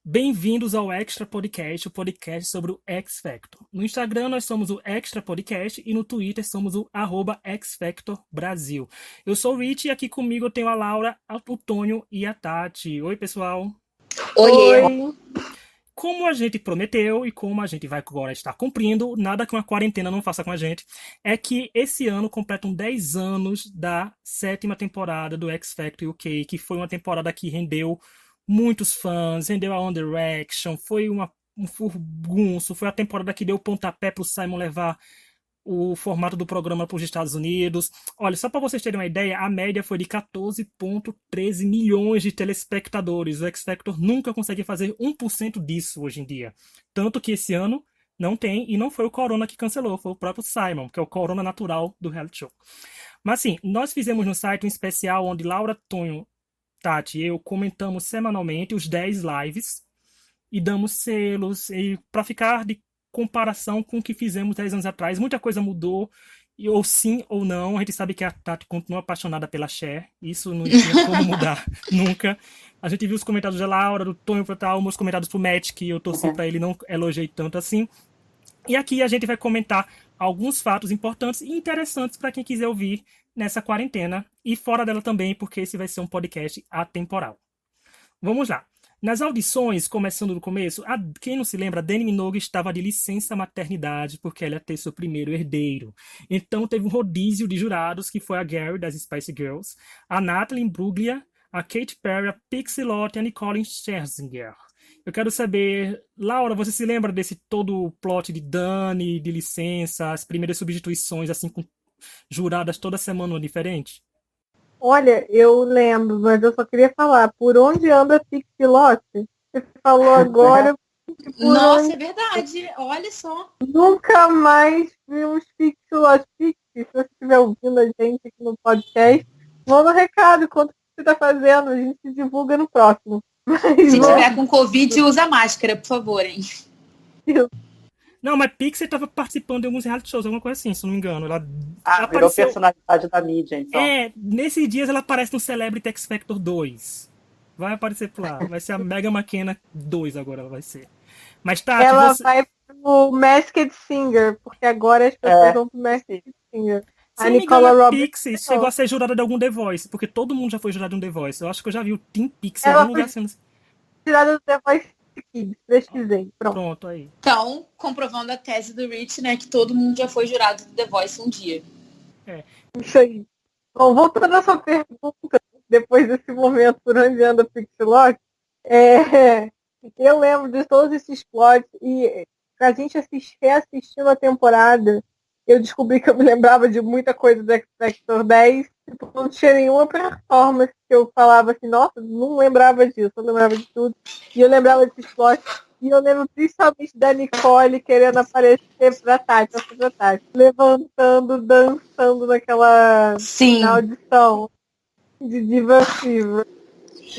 Bem-vindos ao Extra Podcast, o podcast sobre o X Factor. No Instagram nós somos o Extra Podcast e no Twitter somos o @XFactorBrasil. Eu sou o Rich e aqui comigo eu tenho a Laura, o Tonho e a Tati. Oi, pessoal. Oiê. Oi. Como a gente prometeu e como a gente vai agora estar cumprindo, nada que uma quarentena não faça com a gente, é que esse ano completam 10 anos da 7ª temporada do X Factor UK, que foi uma temporada que rendeu muitos fãs, rendeu a One Direction, foi um furdunço, foi a temporada que deu o pontapé para o Simon levar o formato do programa para os Estados Unidos. Olha, só para vocês terem uma ideia, a média foi de 14,13 milhões de telespectadores. O X Factor nunca consegue fazer 1% disso hoje em dia. Tanto que esse ano não tem, e não foi o Corona que cancelou, foi o próprio Simon, que é o Corona natural do reality show. Mas assim, nós fizemos no site um especial onde Laura, Tonho, Tati e eu comentamos semanalmente os 10 lives e damos selos e para ficar de comparação com o que fizemos 10 anos atrás. Muita coisa mudou, ou sim ou não. A gente sabe que a Tati continua apaixonada pela Cher. Isso não tinha como mudar nunca. A gente viu os comentários da Laura, do Tonho para tal, meus comentários pro Matt, que eu torci para ele, não elogiei tanto assim. E aqui a gente vai comentar alguns fatos importantes e interessantes para quem quiser ouvir nessa quarentena e fora dela também, porque esse vai ser um podcast atemporal. Vamos lá. Nas audições, começando do começo, quem não se lembra, a Dani Minogue estava de licença maternidade porque ela ia ter seu primeiro herdeiro. Então teve um rodízio de jurados, que foi a Gary, das Spice Girls, a Natalie Imbruglia, a Katy Perry, a Pixie Lott e a Nicole Scherzinger. Eu quero saber, Laura, você se lembra desse todo o plot de Dani, de licença, as primeiras substituições, assim, com juradas toda semana diferente? Olha, eu lembro, mas eu só queria falar, por onde anda a Pixilote? Você falou agora, por Nossa, onde... é verdade. Olha só. Nunca mais vi uns Pixilote. Pixie, se você estiver ouvindo a gente aqui no podcast, manda um recado, conta o que você está fazendo, a gente se divulga no próximo. Mas Se vamos... tiver com Covid, usa máscara, por favor, hein? Não, mas Pixie estava participando de alguns reality shows, alguma coisa assim, se não me engano. Ela Virou apareceu. personalidade da mídia, então. Nesses dias ela aparece no Celebrity X Factor 2. Vai aparecer por lá. Vai ser a Mega McKenna 2 agora, ela vai ser. Mas, Tati, Ela você. vai pro Masked Singer, porque agora as pessoas vão pro Masked Singer. Se A não me engano, Nicola a Roberts Pixie chegou a ser jurada de algum The Voice, porque todo mundo já foi jurado de um The Voice. Eu acho que eu já vi o Team Pixie em algum ela lugar foi sendo. tirada do The Voice Kids, pesquisei, pronto. Pronto, aí. Então, comprovando a tese do Rich, né, que todo mundo já foi jurado do The Voice um dia. Isso aí. Bom, voltando à sua pergunta, depois desse momento por onde anda o Pixelot, eu lembro de todos esses plots e a gente reassistindo a temporada, eu descobri que eu me lembrava de muita coisa do X Factor 10, tipo, não tinha nenhuma performance que eu falava assim, nossa, não lembrava disso, eu lembrava de tudo, e eu lembrava desses plots. E eu lembro principalmente da Nicole querendo aparecer pra Tati, levantando, dançando na audição de Diva Fever.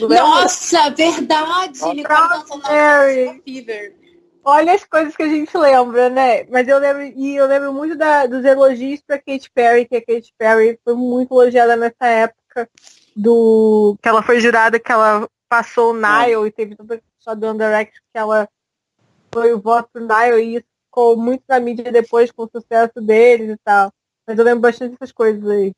Nossa, verdade! Nicole dançando na Diva Fever. Olha as coisas que a gente lembra, né? Mas eu lembro muito dos elogios pra Katy Perry, que a Katy Perry foi muito elogiada nessa época que ela foi jurada, que ela passou o Nile e teve toda a questão do One Direction, que ela foi o voto pro Nile e isso ficou muito na mídia depois com o sucesso deles e tal. Mas eu lembro bastante dessas coisas aí.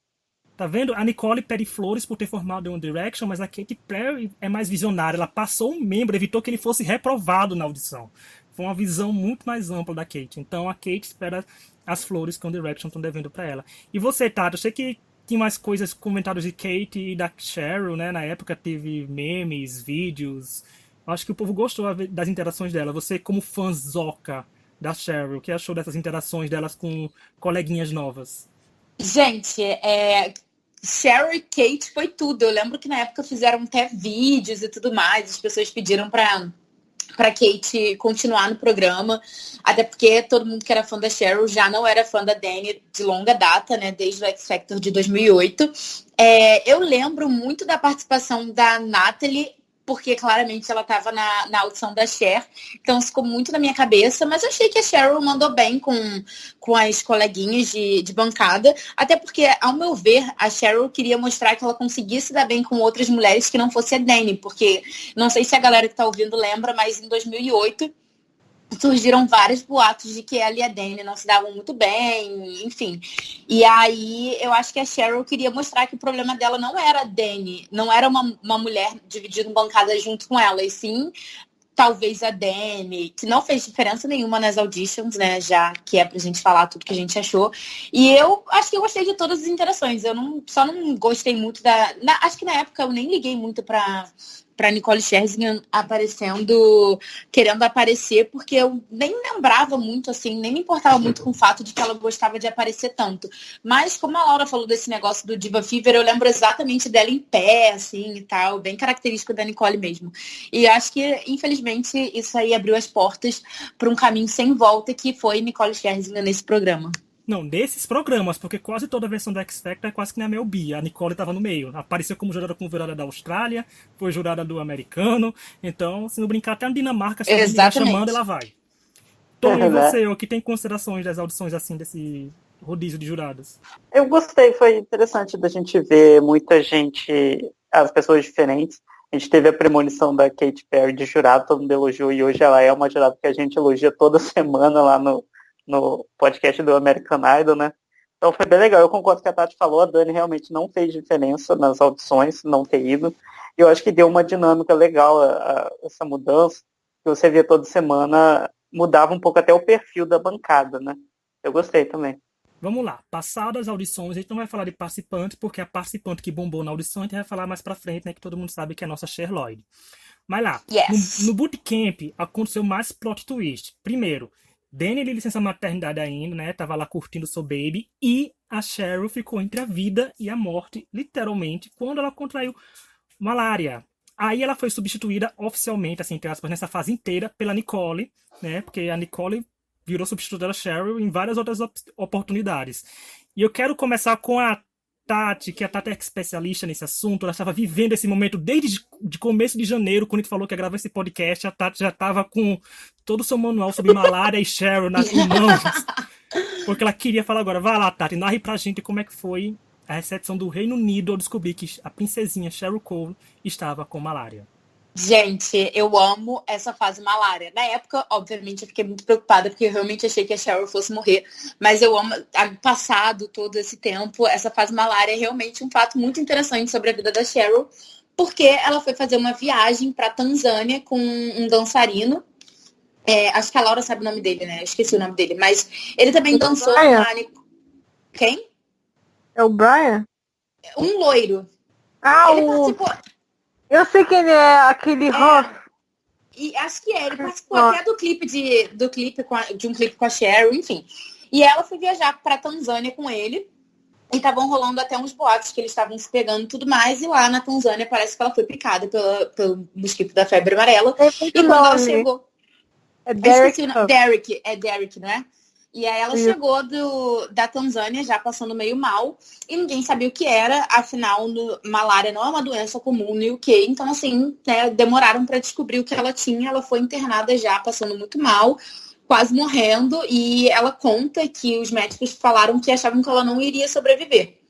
Tá vendo? A Nicole pede flores por ter formado One Direction, mas a Katy Perry é mais visionária. Ela passou um membro, evitou que ele fosse reprovado na audição. Foi uma visão muito mais ampla da Kate. Então a Kate espera as flores que One Direction estão devendo para ela. E você, Tato, eu sei que tinha mais coisas, comentários de Kate e da Cheryl, né? Na época teve memes, vídeos. Acho que o povo gostou das interações dela. Você, como fãzoca da Cheryl, o que achou dessas interações delas com coleguinhas novas? Gente, Cheryl e Kate foi tudo. Eu lembro que na época fizeram até vídeos e tudo mais. As pessoas pediram pra Kate continuar no programa, até porque todo mundo que era fã da Cheryl já não era fã da Dani de longa data, né, desde o X Factor de 2008. Eu lembro muito da participação da Natalie, porque claramente ela estava na audição da Cher, então ficou muito na minha cabeça, mas eu achei que a Cheryl mandou bem com as coleguinhas de bancada, até porque, ao meu ver, a Cheryl queria mostrar que ela conseguia se dar bem com outras mulheres que não fosse a Dani, porque não sei se a galera que está ouvindo lembra, mas em 2008 surgiram vários boatos de que ela e a Dani não se davam muito bem, enfim. E aí eu acho que a Cheryl queria mostrar que o problema dela não era a Dani, não era uma mulher dividindo bancada junto com ela, e sim talvez a Dani, que não fez diferença nenhuma nas auditions, né, já que é pra gente falar tudo que a gente achou. E eu acho que eu gostei de todas as interações, eu só não gostei muito acho que na época eu nem liguei muito pra Nicole Scherzinger aparecendo, querendo aparecer, porque eu nem lembrava muito, assim, nem me importava muito com o fato de que ela gostava de aparecer tanto. Mas, como a Laura falou desse negócio do Diva Fever, eu lembro exatamente dela em pé, assim, e tal, bem característico da Nicole mesmo. E acho que, infelizmente, isso aí abriu as portas para um caminho sem volta, que foi Nicole Scherzinger nesse programa. Não, desses programas, porque quase toda a versão do X Factor é quase que nem a Mel B. A Nicole estava no meio. Apareceu como jurada da Austrália, foi jurada do americano. Então, se não brincar, até a Dinamarca, se ela chamando, ela vai. Tony, você, o que tem considerações das audições assim, desse rodízio de jurados? Eu gostei, foi interessante da gente ver muita gente, as pessoas diferentes. A gente teve a premonição da Katy Perry de jurado, todo mundo elogiou, e hoje ela é uma jurada que a gente elogia toda semana lá no podcast do American Idol, né? Então foi bem legal. Eu concordo com o que a Tati falou, a Dani realmente não fez diferença nas audições, não ter ido. E eu acho que deu uma dinâmica legal essa mudança, que você via toda semana, mudava um pouco até o perfil da bancada, né? Eu gostei também. Vamos lá, passadas as audições, a gente não vai falar de participante, porque a participante que bombou na audição a gente vai falar mais pra frente, né? Que todo mundo sabe que é a nossa Cher Lloyd. Mas lá, yes. no bootcamp aconteceu mais plot twist. Primeiro, Dani de licença maternidade ainda, né? Tava lá curtindo seu baby. E a Cheryl ficou entre a vida e a morte, literalmente, quando ela contraiu malária. Aí ela foi substituída oficialmente, assim, entre aspas, nessa fase inteira, pela Nicole, né? Porque a Nicole virou substituta da Cheryl em várias outras oportunidades. E eu quero começar com a Tati, que a Tati é especialista nesse assunto. Ela estava vivendo esse momento desde de começo de janeiro, quando a gente falou que ia gravar esse podcast. A Tati já estava com todo o seu manual sobre malária e Cheryl nas mãos. Porque ela queria falar agora. Vai lá, Tati, narre pra gente como é que foi a recepção do Reino Unido ao descobrir que a princesinha Cheryl Cole estava com malária. Gente, eu amo essa fase malária. Na época, obviamente, eu fiquei muito preocupada, porque eu realmente achei que a Cheryl fosse morrer. Mas eu amo, passado todo esse tempo, essa fase malária é realmente um fato muito interessante sobre a vida da Cheryl, porque ela foi fazer uma viagem para Tanzânia com um dançarino. Acho que a Laura sabe o nome dele, né? Eu esqueci o nome dele. Mas ele também dançou na... Quem? É o Brian? Um loiro. Ele participou... Eu sei que ele é aquele Ruff. E acho que ele participou até do clipe de um clipe com a Cheryl, enfim. E ela foi viajar pra Tanzânia com ele. E estavam rolando até uns boatos que eles estavam se pegando e tudo mais. E lá na Tanzânia parece que ela foi picada pelo mosquito da febre amarela. E quando ela chegou... É Derek. Derek, não é? E aí ela chegou da Tanzânia já passando meio mal e ninguém sabia o que era, afinal, malária não é uma doença comum no UK, então assim, né, demoraram para descobrir o que ela tinha, ela foi internada já passando muito mal, quase morrendo, e ela conta que os médicos falaram que achavam que ela não iria sobreviver.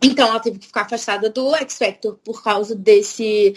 Então ela teve que ficar afastada do X Factor por causa desse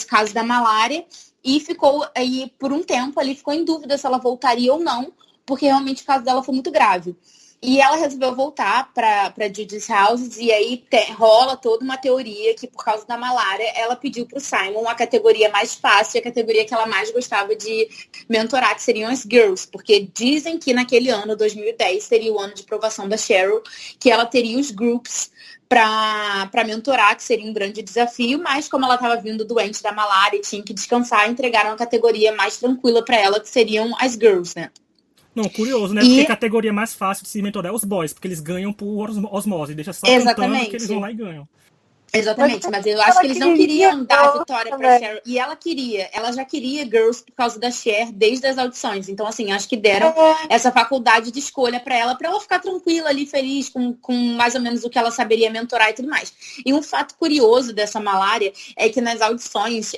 caso da malária e ficou aí por um tempo ali, ficou em dúvida se ela voltaria ou não, porque realmente o caso dela foi muito grave. E ela resolveu voltar para Judy's House, e aí rola toda uma teoria que, por causa da malária, ela pediu para o Simon a categoria mais fácil, a categoria que ela mais gostava de mentorar, que seriam as girls, porque dizem que naquele ano, 2010, seria o ano de provação da Cheryl, que ela teria os groups para mentorar, que seria um grande desafio, mas como ela estava vindo doente da malária e tinha que descansar, entregaram a categoria mais tranquila para ela, que seriam as girls, né? Não, curioso, né? Porque a categoria mais fácil de se mentorar é os boys, porque eles ganham por osmose, deixa só cantando que eles vão lá e ganham. Exatamente, mas eu acho que eles não queriam dar a vitória pra Cheryl. E ela já queria Girls por causa da Cher desde as audições. Então, assim, acho que deram essa faculdade de escolha pra ela ficar tranquila ali, feliz, com mais ou menos o que ela saberia mentorar e tudo mais. E um fato curioso dessa Malária é que nas audições,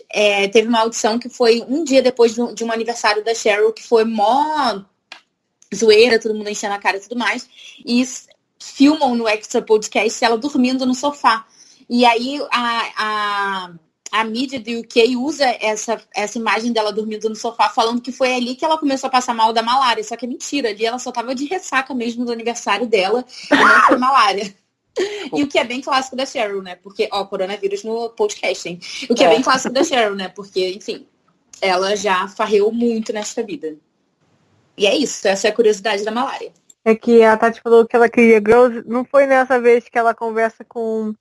teve uma audição que foi um dia depois de um aniversário da Cheryl, que foi mó zoeira, todo mundo enchendo a cara e tudo mais. E filmam no Extra Podcast ela dormindo no sofá. E aí a mídia do UK usa essa imagem dela dormindo no sofá, falando que foi ali que ela começou a passar mal da malária. Só que é mentira, ali ela só tava de ressaca mesmo do aniversário dela e não foi malária. E o que é bem clássico da Cheryl, né? Porque, coronavírus no podcast, hein? O que é bem clássico da Cheryl, né? Porque, enfim, ela já farreou muito nesta vida. E é isso, essa é a curiosidade da malária. É que a Tati falou que ela queria Girls, não foi nessa vez que ela conversa com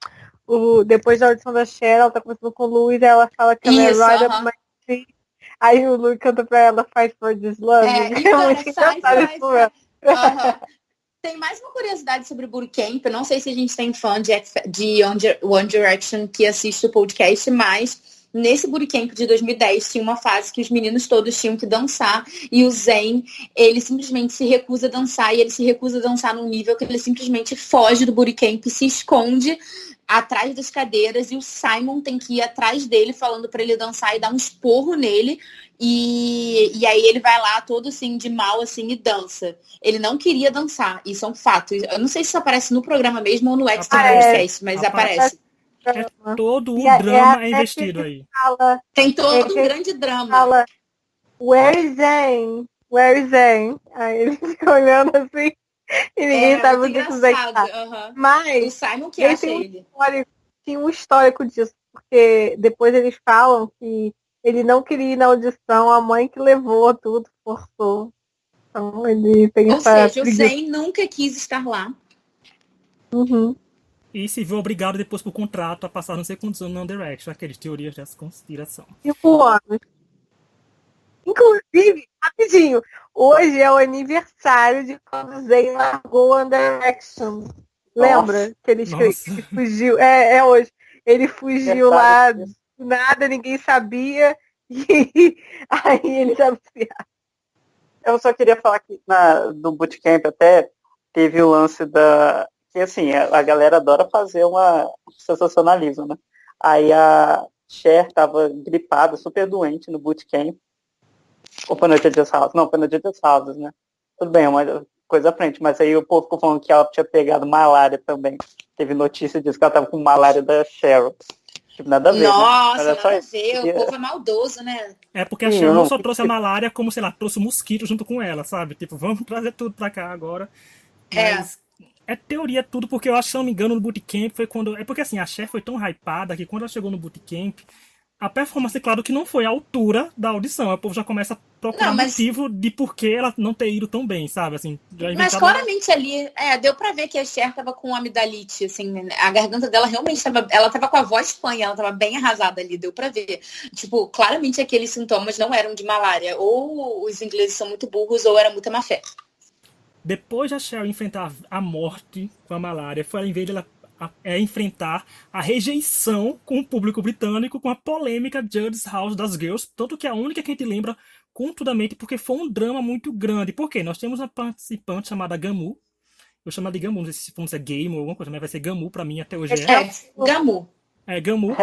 depois da audição da Cher, ela tá conversando com o Luiz, ela fala que ela é Ride Up My Street, aí o Luiz canta pra ela Fight for This Love. Muito engraçado isso. Tem mais uma curiosidade sobre o Bootcamp. Eu não sei se a gente tem fã de One Direction que assiste o podcast, mas nesse Bootcamp de 2010 tinha uma fase que os meninos todos tinham que dançar e o Zayn, ele simplesmente se recusa a dançar e ele se recusa a dançar num nível que ele simplesmente foge do Bootcamp, se esconde atrás das cadeiras e o Simon tem que ir atrás dele falando pra ele dançar e dar um esporro nele e aí ele vai lá todo assim de mal assim e dança. Ele não queria dançar, isso é um fato. Eu não sei se isso aparece no programa mesmo ou no Extra Podcast, mas aparece. É todo o drama investido aí. Tem todo um grande drama. Fala, Where is Zayn? Where is Zayn? Aí ele fica olhando assim e ninguém sabe o que isso Zayn tá. Mas o Simon que acha ele. Tinha um histórico disso, porque depois eles falam que ele não queria ir na audição, a mãe que levou tudo, forçou. Então ele tem Ou seja, o Zayn nunca quis estar lá. Uhum. E se viu obrigado depois por contrato a passar não sei quantos anos no One Direction, aqueles teorias dessa conspiração. 5 anos. Inclusive, rapidinho, hoje é o aniversário de quando o Zayn largou One Direction. Lembra? Que ele fugiu. É hoje. Ele fugiu lá do nada, ninguém sabia. E aí ele já Eu só queria falar que no Bootcamp até teve o lance que assim, a galera adora fazer um sensacionalismo, né? Aí a Cher tava gripada, super doente no Bootcamp. Ou foi no Judges House? Não, foi no Judges House, né? Tudo bem, é uma coisa à frente, mas aí o povo ficou falando que ela tinha pegado malária também. Teve notícia disso que ela tava com malária da Cheryl. Tipo, nada a ver. Nossa, né? nada a ver. O povo é maldoso, né? É porque a Cheryl não só trouxe a malária, como, sei lá, trouxe o mosquito junto com ela, sabe? Tipo, vamos trazer tudo pra cá agora. Mas é teoria tudo, porque eu acho, se não me engano, no Bootcamp foi quando... É porque, assim, a Cher foi tão hypada que quando ela chegou no Bootcamp, a performance, claro que não foi à altura da audição. O povo já começa a procurar motivo de por que ela não ter ido tão bem, sabe? Assim, mas claramente ali, deu pra ver que a Cher tava com amidalite, assim, a garganta dela realmente ela tava com a voz fanha, ela tava bem arrasada ali, deu pra ver. Tipo, claramente aqueles sintomas não eram de malária. Ou os ingleses são muito burros, ou era muita má fé. Depois da Cher enfrentar a morte com a malária, foi em vez de ela enfrentar a rejeição com o público britânico, com a polêmica Judges House das Girls, tanto que é a única que a gente lembra contundamente, porque foi um drama muito grande. Por quê? Nós temos uma participante chamada Gamu, eu chamo ela de Gamu, não sei se é Game ou alguma coisa, mas vai ser Gamu pra mim até hoje. Gamu. Gamu.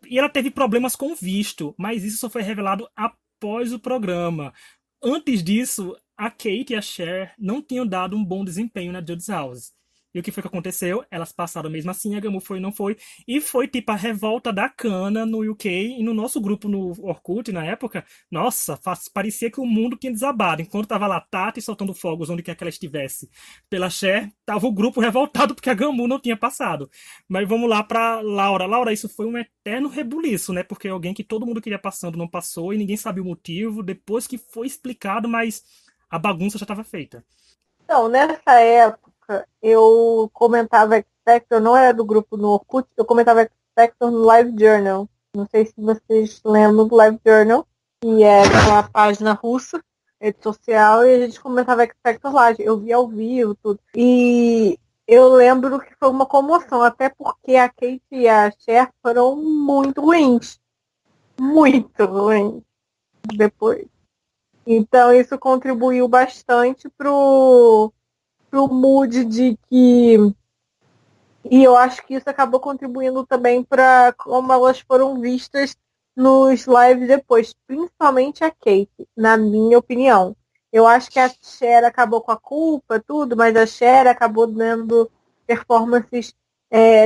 E ela teve problemas com visto, mas isso só foi revelado após o programa. Antes disso, a Kate e a Cher não tinham dado um bom desempenho na Judges House. E o que foi que aconteceu? Elas passaram mesmo assim, a Gamu foi e não foi. E foi tipo a revolta da cana no UK e no nosso grupo no Orkut na época. Nossa, parecia que o mundo tinha desabado. Enquanto tava lá Tati soltando fogos onde quer que ela estivesse pela Cher, tava o grupo revoltado porque a Gamu não tinha passado. Mas vamos lá pra Laura. Laura, isso foi um eterno rebuliço, né? Porque alguém que todo mundo queria passando não passou e ninguém sabia o motivo. Depois que foi explicado, mas a bagunça já estava feita. Então, nessa época, eu comentava X Factor, não era do grupo no Orkut, eu comentava X Factor no Live Journal. Não sei se vocês lembram do Live Journal, que é uma página russa, rede social, e a gente comentava X Factor lá. Eu via ao vivo, tudo. E eu lembro que foi uma comoção, até porque a Kate e a Cher foram muito ruins. Muito ruins depois. Então isso contribuiu bastante pro mood de que. E eu acho que isso acabou contribuindo também para como elas foram vistas nos lives depois, principalmente a Kate, na minha opinião. Eu acho que a Cher acabou com a culpa, tudo, mas a Cher acabou dando performances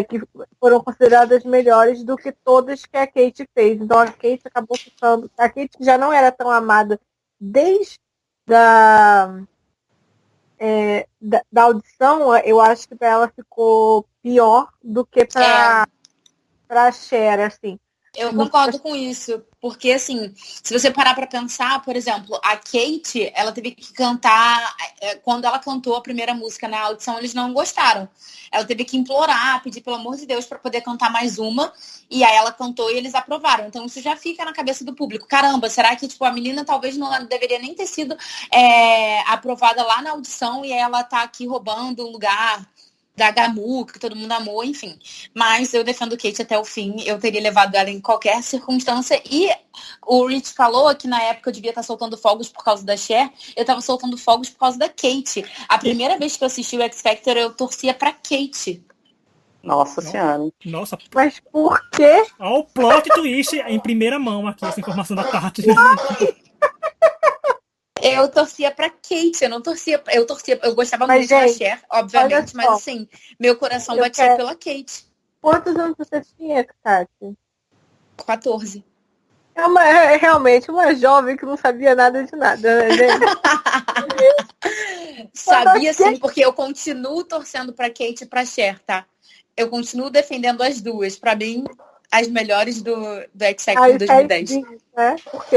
que foram consideradas melhores do que todas que a Kate fez. Então a Kate acabou ficando. A Kate já não era tão amada desde da audição, eu acho que para ela ficou pior do que para a Cher, assim. Eu concordo com isso, porque assim, se você parar pra pensar, por exemplo, a Kate, ela teve que cantar, quando ela cantou a primeira música na audição, eles não gostaram. Ela teve que implorar, pedir pelo amor de Deus pra poder cantar mais uma, e aí ela cantou e eles aprovaram. Então isso já fica na cabeça do público. Caramba, será que tipo a menina talvez não deveria nem ter sido aprovada lá na audição e ela tá aqui roubando o lugar da Gamu, que todo mundo amou, enfim. Mas eu defendo Kate até o fim. Eu teria levado ela em qualquer circunstância. E o Rich falou que na época eu devia estar soltando fogos por causa da Cher. Eu tava soltando fogos por causa da Kate. A primeira vez que eu assisti o X Factor, eu torcia pra Kate. Nossa senhora. Nossa, Mas por quê? olha o plot twist em primeira mão aqui, essa informação da Tati. Eu torcia pra Kate, eu não torcia. Eu gostava Mas, muito da gente, Cher, obviamente, olha mas só. assim, meu coração Eu batia quero- pela Kate. Quantos anos você tinha, Tati? 14. É realmente uma jovem que não sabia nada de nada, né, gente? Sabia sim, porque eu continuo torcendo pra Kate e pra Cher, tá? Eu continuo defendendo as duas. Pra mim, as melhores do X Factor Aí 2010. né? Porque.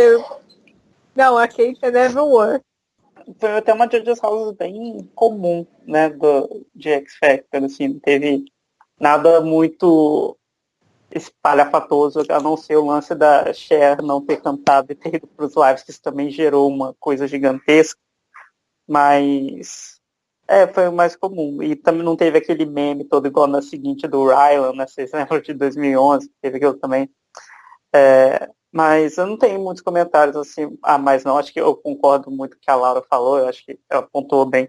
Não, a Kate é never worth. Foi até uma Judges House bem comum, né, de X Factor, assim, não teve nada muito espalhafatoso, a não ser o lance da Cher não ter cantado e ter ido para os lives, que isso também gerou uma coisa gigantesca, mas foi o mais comum. E também não teve aquele meme todo igual na seguinte do Rylan, né, vocês lembram de 2011, teve aquilo também. Mas eu não tenho muitos comentários assim, mas não, acho que eu concordo muito com o que a Laura falou, eu acho que ela apontou bem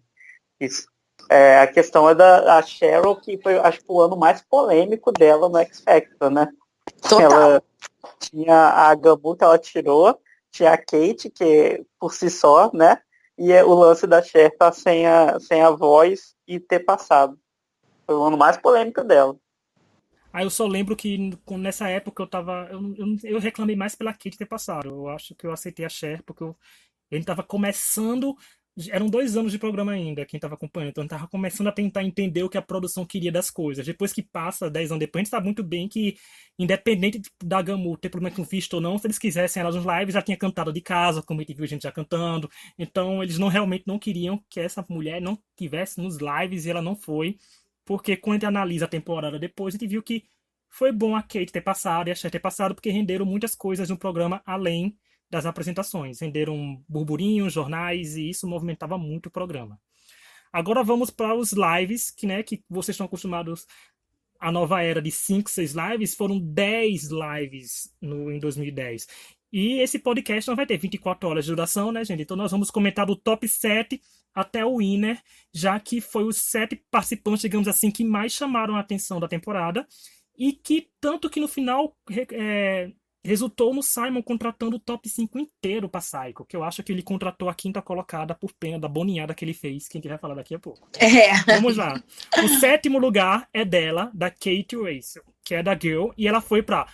isso. A questão é da Cheryl, que foi, acho que o ano mais polêmico dela no X Factor, né? Total. Ela tinha a Gamu que ela tirou, tinha a Kate, que por si só, né? E o lance da Cher tá sem a voz e ter passado. Foi o ano mais polêmico dela. Aí eu só lembro que nessa época eu tava. Eu reclamei mais pela Kate ter passado. Eu acho que eu aceitei a Cher, porque ele tava começando. Eram 2 anos de programa ainda, quem tava acompanhando. Então ele tava começando a tentar entender o que a produção queria das coisas. Depois que passa, 10 anos depois, a gente sabe muito bem que, independente da Gamu ter problema com visto ou não, se eles quisessem ela nos lives, já tinha cantado de casa, como a gente viu a gente já cantando. Então eles realmente não queriam que essa mulher não tivesse nos lives e ela não foi. Porque quando a gente analisa a temporada depois, a gente viu que foi bom a Kate ter passado e a Cher ter passado, porque renderam muitas coisas no programa além das apresentações. Renderam burburinhos, jornais, e isso movimentava muito o programa. Agora vamos para os lives, que vocês estão acostumados à nova era de 5, 6 lives, foram 10 lives em 2010. E esse podcast não vai ter 24 horas de duração, né, gente? Então nós vamos comentar do top 7 até o winner, já que foi os 7 participantes, digamos assim, que mais chamaram a atenção da temporada. E que tanto que no final resultou no Simon contratando o top 5 inteiro para Psycho, que eu acho que ele contratou a quinta colocada por pena da boninhada que ele fez, que a gente vai falar daqui a pouco. Vamos lá. O 7º lugar é dela, da Kate Russell, que é da Girl, e ela foi para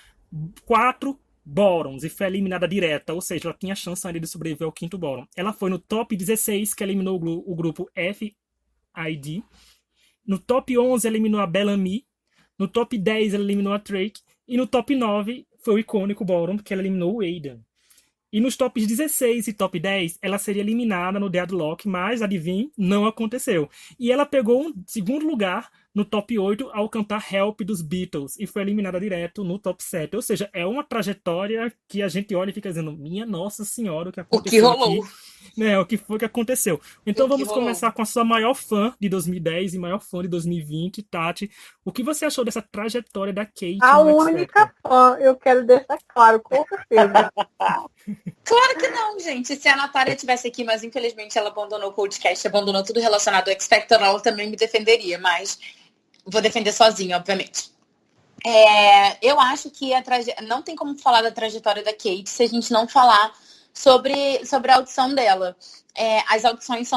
4 bottoms e foi eliminada direta, ou seja, ela tinha chance ainda de sobreviver ao 5º bottom. Ela foi no top 16, que eliminou o grupo FID. No top 11, eliminou a Bellamy. No top 10, ela eliminou a Drake. E no top 9, foi o icônico bottom, que ela eliminou o Aidan. E nos tops 16 e top 10, ela seria eliminada no Deadlock, mas, adivinhe, não aconteceu. E ela pegou um segundo lugar no top 8 ao cantar Help dos Beatles e foi eliminada direto no top 7. Ou seja, é uma trajetória que a gente olha e fica dizendo, minha nossa senhora, o que O que aconteceu rolou? aqui? Né, o que foi que aconteceu? Então O que vamos rolou? começar com a sua maior fã de 2010 e maior fã de 2020, Tati. O que você achou dessa trajetória da Kate A no X única Factor? fã, eu quero deixar claro, com certeza. Claro que não, gente. Se a Natália estivesse aqui, mas infelizmente ela abandonou o podcast, abandonou tudo relacionado ao X Factor, ela também me defenderia, mas vou defender sozinha, obviamente. Eu acho que não tem como falar da trajetória da Kate se a gente não falar sobre a audição dela. As audições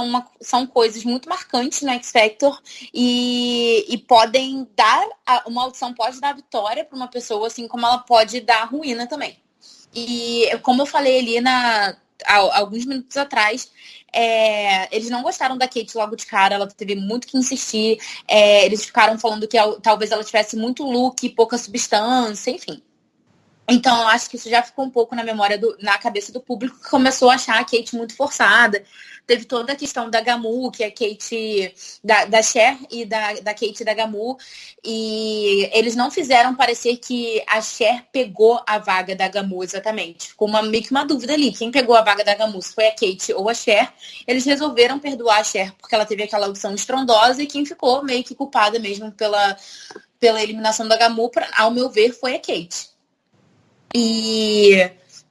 são coisas muito marcantes no X Factor e podem dar. Uma audição pode dar vitória para uma pessoa, assim como ela pode dar ruína também. E como eu falei ali alguns minutos atrás, eles não gostaram da Kate logo de cara, ela teve muito que insistir, eles ficaram falando que talvez ela tivesse muito look, pouca substância, enfim. Então, eu acho que isso já ficou um pouco na cabeça do público, que começou a achar a Kate muito forçada. Teve toda a questão da Gamu, que é a Kate, da Cher e da Kate da Gamu. E eles não fizeram parecer que a Cher pegou a vaga da Gamu exatamente. Ficou meio que uma dúvida ali. Quem pegou a vaga da Gamu, se foi a Kate ou a Cher. Eles resolveram perdoar a Cher, porque ela teve aquela audição estrondosa, e quem ficou meio que culpada mesmo pela eliminação da Gamu, ao meu ver, foi a Kate.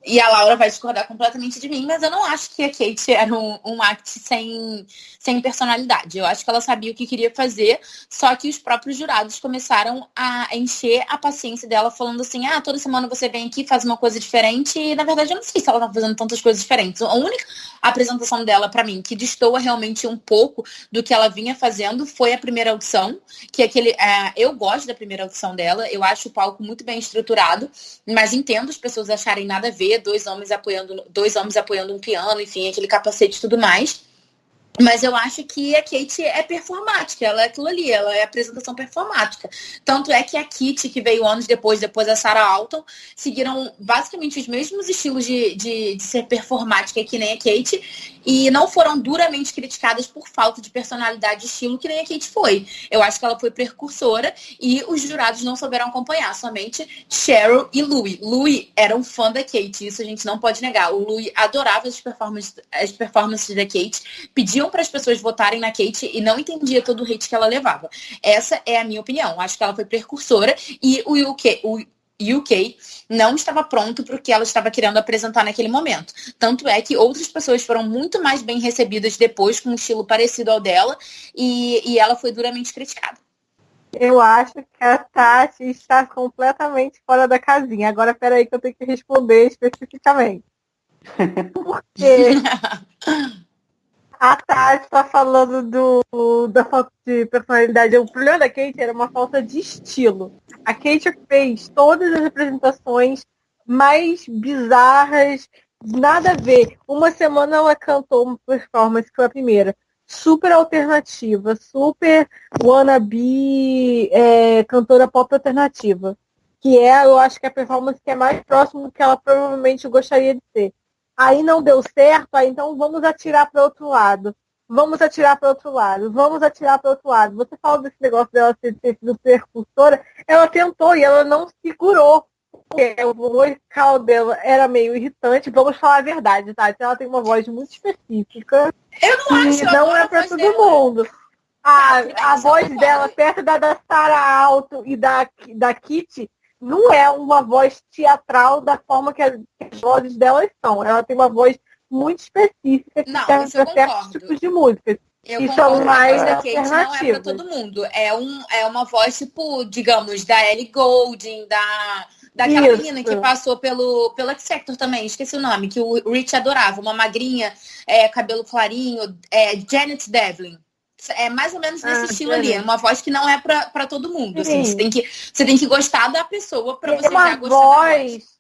E a Laura vai discordar completamente de mim, mas eu não acho que a Kate era um act sem personalidade. Eu acho que ela sabia o que queria fazer, só que os próprios jurados começaram a encher a paciência dela, falando assim, toda semana você vem aqui e faz uma coisa diferente, e na verdade eu não sei se ela tá fazendo tantas coisas diferentes. A única apresentação dela, pra mim, que destoa realmente um pouco do que ela vinha fazendo, foi a primeira audição, que eu gosto da primeira audição dela, eu acho o palco muito bem estruturado, mas entendo as pessoas acharem nada a ver, dois homens apoiando um piano, enfim, aquele capacete e tudo mais. Mas eu acho que a Kate é performática, ela é aquilo ali, ela é apresentação performática. Tanto é que a Kitty, que veio anos depois da Sarah Alton, seguiram basicamente os mesmos estilos de ser performática que nem a Kate, e não foram duramente criticadas por falta de personalidade e estilo que nem a Kate foi. Eu acho que ela foi precursora e os jurados não souberam acompanhar, somente Cheryl e Louis. Louis era um fã da Kate, isso a gente não pode negar. O Louis adorava as performances da Kate, pediam para as pessoas votarem na Kate e não entendia todo o hate que ela levava. Essa é a minha opinião. Acho que ela foi precursora e o UK não estava pronto para o que ela estava querendo apresentar naquele momento. Tanto é que outras pessoas foram muito mais bem recebidas depois, com um estilo parecido ao dela, e ela foi duramente criticada. Eu acho que a Tati está completamente fora da casinha. Agora, peraí que eu tenho que responder especificamente. Porque a Tati está falando da falta de personalidade. O problema da Kate era uma falta de estilo. A Kate fez todas as apresentações mais bizarras, nada a ver. Uma semana ela cantou uma performance, que foi a primeira, super alternativa, super wannabe, cantora pop alternativa. Que eu acho que a performance que é mais próximo do que ela provavelmente gostaria de ser. Aí não deu certo, aí então vamos atirar para outro lado. Vamos atirar para outro lado. Vamos atirar para outro lado. Você fala desse negócio dela ter sido precursora, ela tentou e ela não segurou. Porque o vocal dela era meio irritante. Vamos falar a verdade, tá? Ela tem uma voz muito específica. Eu não acho. E não é para todo mundo. A voz dela, perto da Sarah Alton e da Kitty, não é uma voz teatral da forma que as vozes delas são. Ela tem uma voz muito específica que serve para certos tipos de músicas. Eu e concordo, são mais a voz da Kate não é para todo mundo. É uma voz, tipo, digamos, da Ellie Goulding, daquela menina que passou pelo X Factor também, esqueci o nome, que o Rich adorava. Uma magrinha, cabelo clarinho, Janet Devlin. É mais ou menos nesse estilo ali. É uma voz que não é pra todo mundo. Assim, você tem que gostar da pessoa pra você já gostar da voz.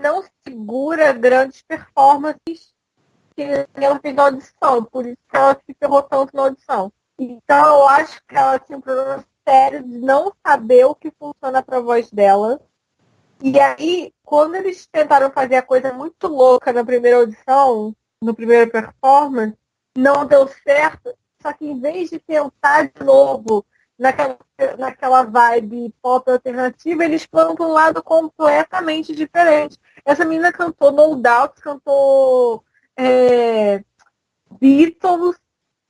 Não segura grandes performances que ela fez na audição. Por isso que ela se ferrou tanto na audição. Então, eu acho que ela tinha um problema sério de não saber o que funciona pra voz dela. E aí, quando eles tentaram fazer a coisa muito louca na primeira audição, no primeiro performance, não deu certo. Só que em vez de tentar de novo naquela vibe pop alternativa, eles foram para um lado completamente diferente. Essa menina cantou No Doubt, cantou Beatles.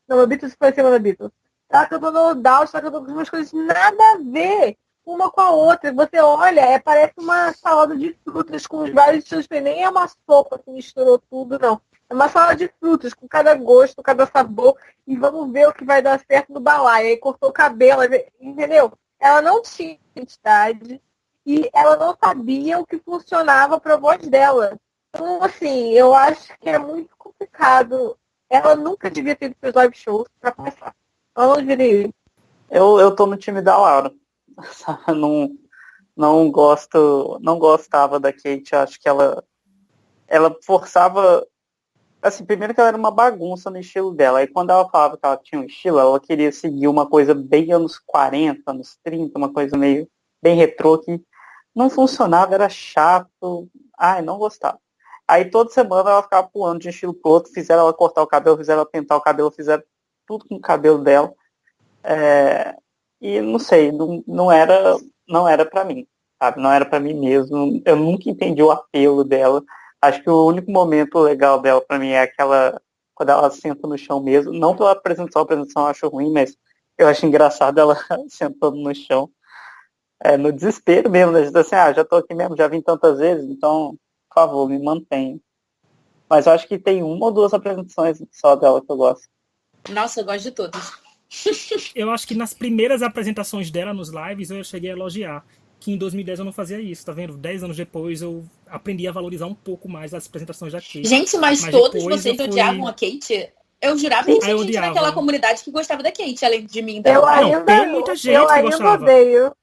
Não, Beatles foi a semana Beatles. Ela cantou No Doubt, ela cantou algumas coisas nada a ver uma com a outra. Você olha, parece uma salada de frutas com os vários estilos. Nem é uma sopa que misturou tudo, não. É uma salada de frutas, com cada gosto, cada sabor. E vamos ver o que vai dar certo no balaio. Aí cortou o cabelo, entendeu? Ela não tinha identidade e ela não sabia o que funcionava para a voz dela. Então, assim, eu acho que é muito complicado. Ela nunca devia ter ido para os live shows para começar. Ela não deveria ir. Eu tô no time da Laura. Não gostava da Kate. Acho que ela forçava. Assim, primeiro que ela era uma bagunça no estilo dela. Aí quando ela falava que ela tinha um estilo, ela queria seguir uma coisa bem anos 40, anos 30, uma coisa meio bem retrô, que não funcionava, era chato. Ai, não gostava. Aí toda semana ela ficava pulando de um estilo pro outro, fizeram ela cortar o cabelo, fizeram ela pintar o cabelo, fizeram tudo com o cabelo dela. E não sei, não era pra mim, sabe? Não era pra mim mesmo. Eu nunca entendi o apelo dela. Acho que o único momento legal dela pra mim é aquela quando ela senta no chão mesmo. Não pela apresentação, a apresentação eu acho ruim, mas eu acho engraçado ela sentando no chão. No desespero mesmo, né? Assim, já tô aqui mesmo, já vim tantas vezes, então, por favor, me mantenha. Mas eu acho que tem uma ou duas apresentações só dela que eu gosto. Nossa, eu gosto de todas. Eu acho que nas primeiras apresentações dela nos lives eu cheguei a elogiar. Que em 2010 eu não fazia isso, tá vendo? 10 anos depois eu aprendi a valorizar um pouco mais as apresentações da Kate. Gente, mas todos vocês odiavam a Kate? Eu jurava que tinha gente naquela comunidade que gostava da Kate, além de mim. Tem muita gente que gostava. Odeio.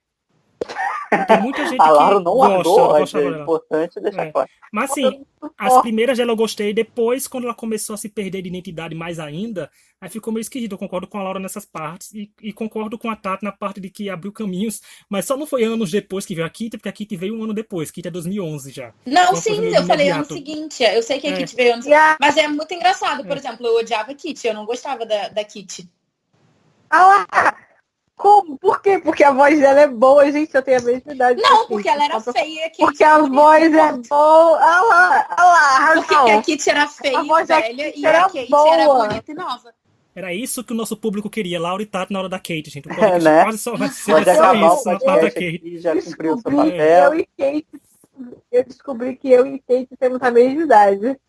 Tem muita gente a Laura que não largou, gosta é importante deixar claro. Mas assim, as primeiras dela eu gostei, depois quando ela começou a se perder de identidade mais ainda, aí ficou meio esquisito. Eu concordo com a Laura nessas partes e concordo com a Tati na parte de que abriu caminhos, mas só não foi anos depois que veio a Kitty, porque a Kitty veio um ano depois, Kitty é 2011 já. Não, sim, eu falei ano seguinte, eu sei que a Kitty veio ano seguinte, mas é muito engraçado, por exemplo, eu odiava a Kitty, eu não gostava da Kitty. Como? Por quê? Porque a voz dela é boa, gente, eu tenho a mesma idade. Não, porque ela era feia. Porque a voz é boa. Olha lá, porque a Kitty era feia e velha e a Kate era bonita e nova. Era isso que o nosso público queria, Laura e Tati na hora da Kate, gente. Né? Quase só vai ser Pode acabar isso na parte da Kate. Já cumpriu o seu papel. Eu descobri que eu e Kate temos a mesma idade.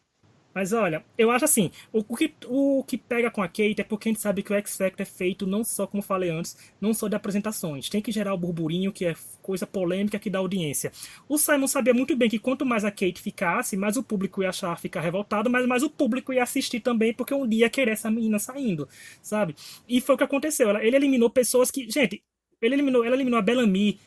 Mas olha, eu acho assim, o que pega com a Kate é porque a gente sabe que o X Factor é feito não só, como falei antes, não só de apresentações. Tem que gerar o burburinho, que é coisa polêmica que dá audiência. O Simon sabia muito bem que quanto mais a Kate ficasse, mais o público ia ficar revoltado, mas mais o público ia assistir também, porque um dia ia querer essa menina saindo, sabe? E foi o que aconteceu. Ele eliminou pessoas que... Gente, ela eliminou a Bellamy.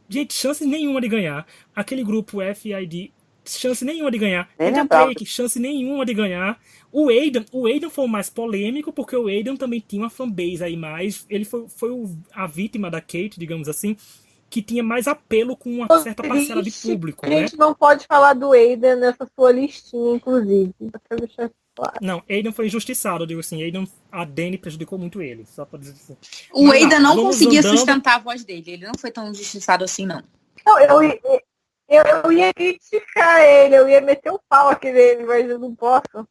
Gente, chances nenhuma de ganhar. Aquele grupo FID... chance nenhuma de ganhar. Adam Drake, chance nenhuma de ganhar. O Aidan foi o mais polêmico, porque o Aidan também tinha uma fanbase aí mais. Ele foi a vítima da Kate, digamos assim, que tinha mais apelo com uma certa parcela de público. A gente não pode falar do Aidan nessa sua listinha, inclusive. Não, Aidan foi injustiçado, eu digo assim. A Dani prejudicou muito ele, só pra dizer assim. O Aidan não conseguia sustentar a voz dele. Ele não foi tão injustiçado assim, não. Não, eu ia criticar ele, eu ia meter o pau aqui nele, mas eu não posso.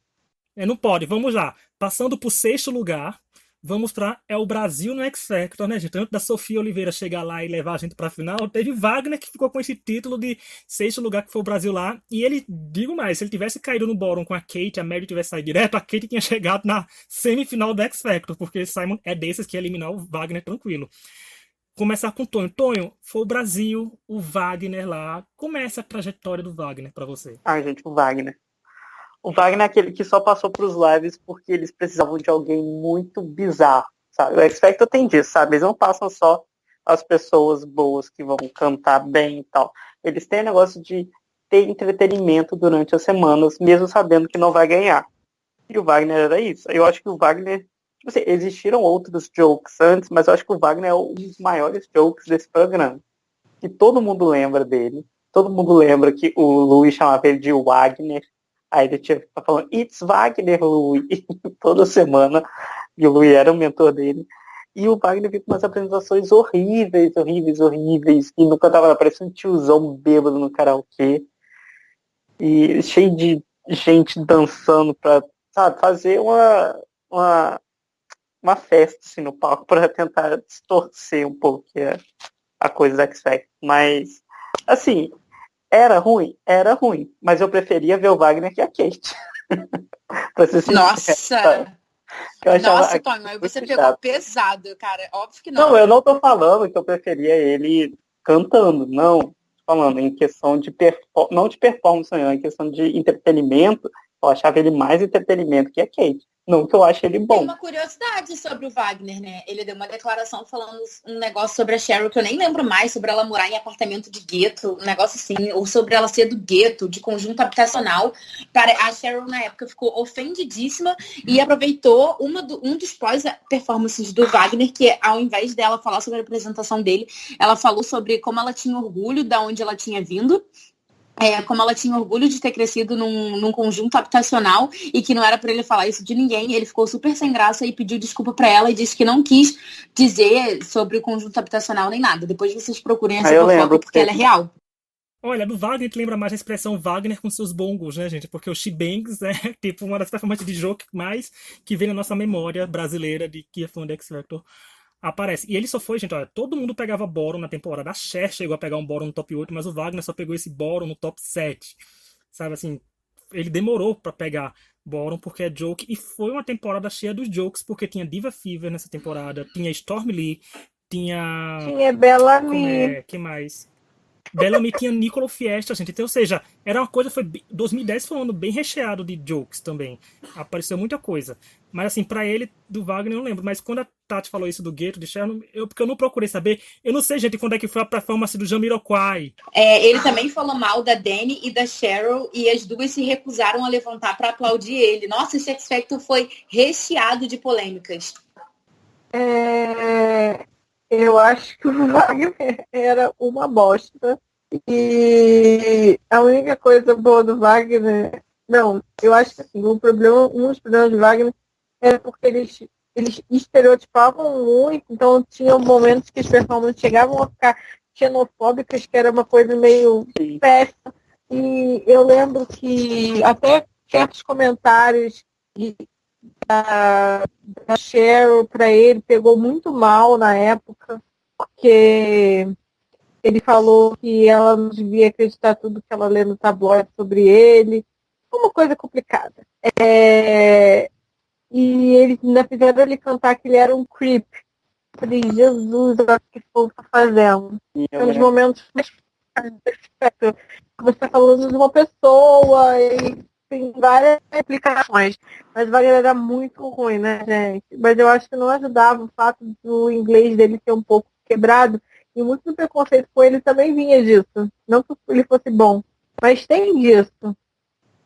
Não pode, vamos lá. Passando pro 6º lugar, vamos pra o Brasil no X Factor, né, gente? Antes da Sofia Oliveira chegar lá e levar a gente pra final, teve Wagner que ficou com esse título de 6º lugar, que foi o Brasil lá. E ele, digo mais, se ele tivesse caído no bórum com a Kate, a Mary tivesse saído direto, a Kate tinha chegado na semifinal do X Factor, porque Simon é desses que ia eliminar o Wagner tranquilo. Começar com o Tonho. Tonho, foi o Brasil, o Wagner lá. Como é essa trajetória do Wagner pra você? Gente, o Wagner. O Wagner é aquele que só passou pros lives porque eles precisavam de alguém muito bizarro, sabe? O X Factor tem disso, sabe? Eles não passam só as pessoas boas que vão cantar bem e tal. Eles têm o negócio de ter entretenimento durante as semanas, mesmo sabendo que não vai ganhar. E o Wagner era isso. Eu acho que o Wagner... Tipo assim, existiram outros jokes antes, mas eu acho que o Wagner é um dos maiores jokes desse programa. Que todo mundo lembra dele. Todo mundo lembra que o Louis chamava ele de Wagner. Aí ele tinha que ficar falando, It's Wagner, Louis, toda semana. E o Louis era o mentor dele. E o Wagner veio com umas apresentações horríveis, horríveis, horríveis. E no cantava, parecia um tiozão bêbado no karaokê. E cheio de gente dançando pra, sabe, fazer uma festa assim, no palco para tentar distorcer um pouco a coisa da X Factor. Mas, assim, era ruim? Era ruim. Mas eu preferia ver o Wagner que a Kate. Pra ser sincero. Nossa! Eu achava Nossa, Tonho, aí você pegou chato. pesado, cara. Óbvio que não. Não, eu não tô falando que eu preferia ele cantando, não. Tô falando em questão de não de performance, não, em questão de entretenimento, eu achava ele mais entretenimento que a Kate. Não que eu ache ele Tem bom. uma curiosidade sobre o Wagner, né? Ele deu uma declaração falando um negócio sobre a Cheryl, que eu nem lembro mais, sobre ela morar em apartamento de gueto, um negócio assim, ou sobre ela ser do gueto, de conjunto habitacional. A Cheryl, na época, ficou ofendidíssima e aproveitou um dos pós-performances do Wagner, que ao invés dela falar sobre a apresentação dele, ela falou sobre como ela tinha orgulho de onde ela tinha vindo. Como ela tinha orgulho de ter crescido num conjunto habitacional e que não era para ele falar isso de ninguém. Ele ficou super sem graça e pediu desculpa para ela e disse que não quis dizer sobre o conjunto habitacional nem nada. Depois vocês procurem essa fofoca porque ela é real. Olha, do Wagner, que lembra mais a expressão Wagner com seus bongos, né, gente? Porque o She-Bangs é tipo uma das performances de jogo mais que vem na nossa memória brasileira de que é fã de X Factor. Aparece. E ele só foi, gente, olha, todo mundo pegava bórum na temporada. A Cher chegou a pegar um bórum no top 8, mas o Wagner só pegou esse bórum no top 7. Sabe assim, ele demorou pra pegar bórum porque é joke. E foi uma temporada cheia dos jokes, porque tinha Diva Fever nessa temporada, tinha Storm Lee, tinha... Tinha Bellamy. Que mais? Bellamy tinha Nicolo Fiesta, gente. Então, ou seja, era uma coisa, 2010 foi um ano bem recheado de jokes também. Apareceu muita coisa. Mas assim, pra ele, do Wagner, eu não lembro. Mas quando a Tati falou isso do Gueto, de Cher, porque eu não procurei saber. Eu não sei, gente, quando é que foi a performance do Jamiroquai. Ele também falou mal da Dani e da Cheryl e as duas se recusaram a levantar pra aplaudir ele. Nossa, esse X Factor foi recheado de polêmicas. Eu acho que o Wagner era uma bosta. E a única coisa boa do Wagner... Não, eu acho que assim, um dos problemas do Wagner era porque eles estereotipavam muito, então tinham momentos que as performances chegavam a ficar xenofóbicas, que era uma coisa meio péssima. E eu lembro que até certos comentários da Cheryl para ele pegou muito mal na época, porque ele falou que ela não devia acreditar tudo que ela lê no tabloide sobre ele. Uma coisa complicada. E eles ainda fizeram ele cantar que ele era um creep. Eu falei, Jesus, olha o que esse povo tá fazendo. São os momentos mais você está falando de uma pessoa e tem várias explicações. Mas o Wagner era muito ruim, né, gente? Mas eu acho que não ajudava o fato do inglês dele ser um pouco quebrado. E muito do preconceito com ele também vinha disso. Não que ele fosse bom, mas tem disso.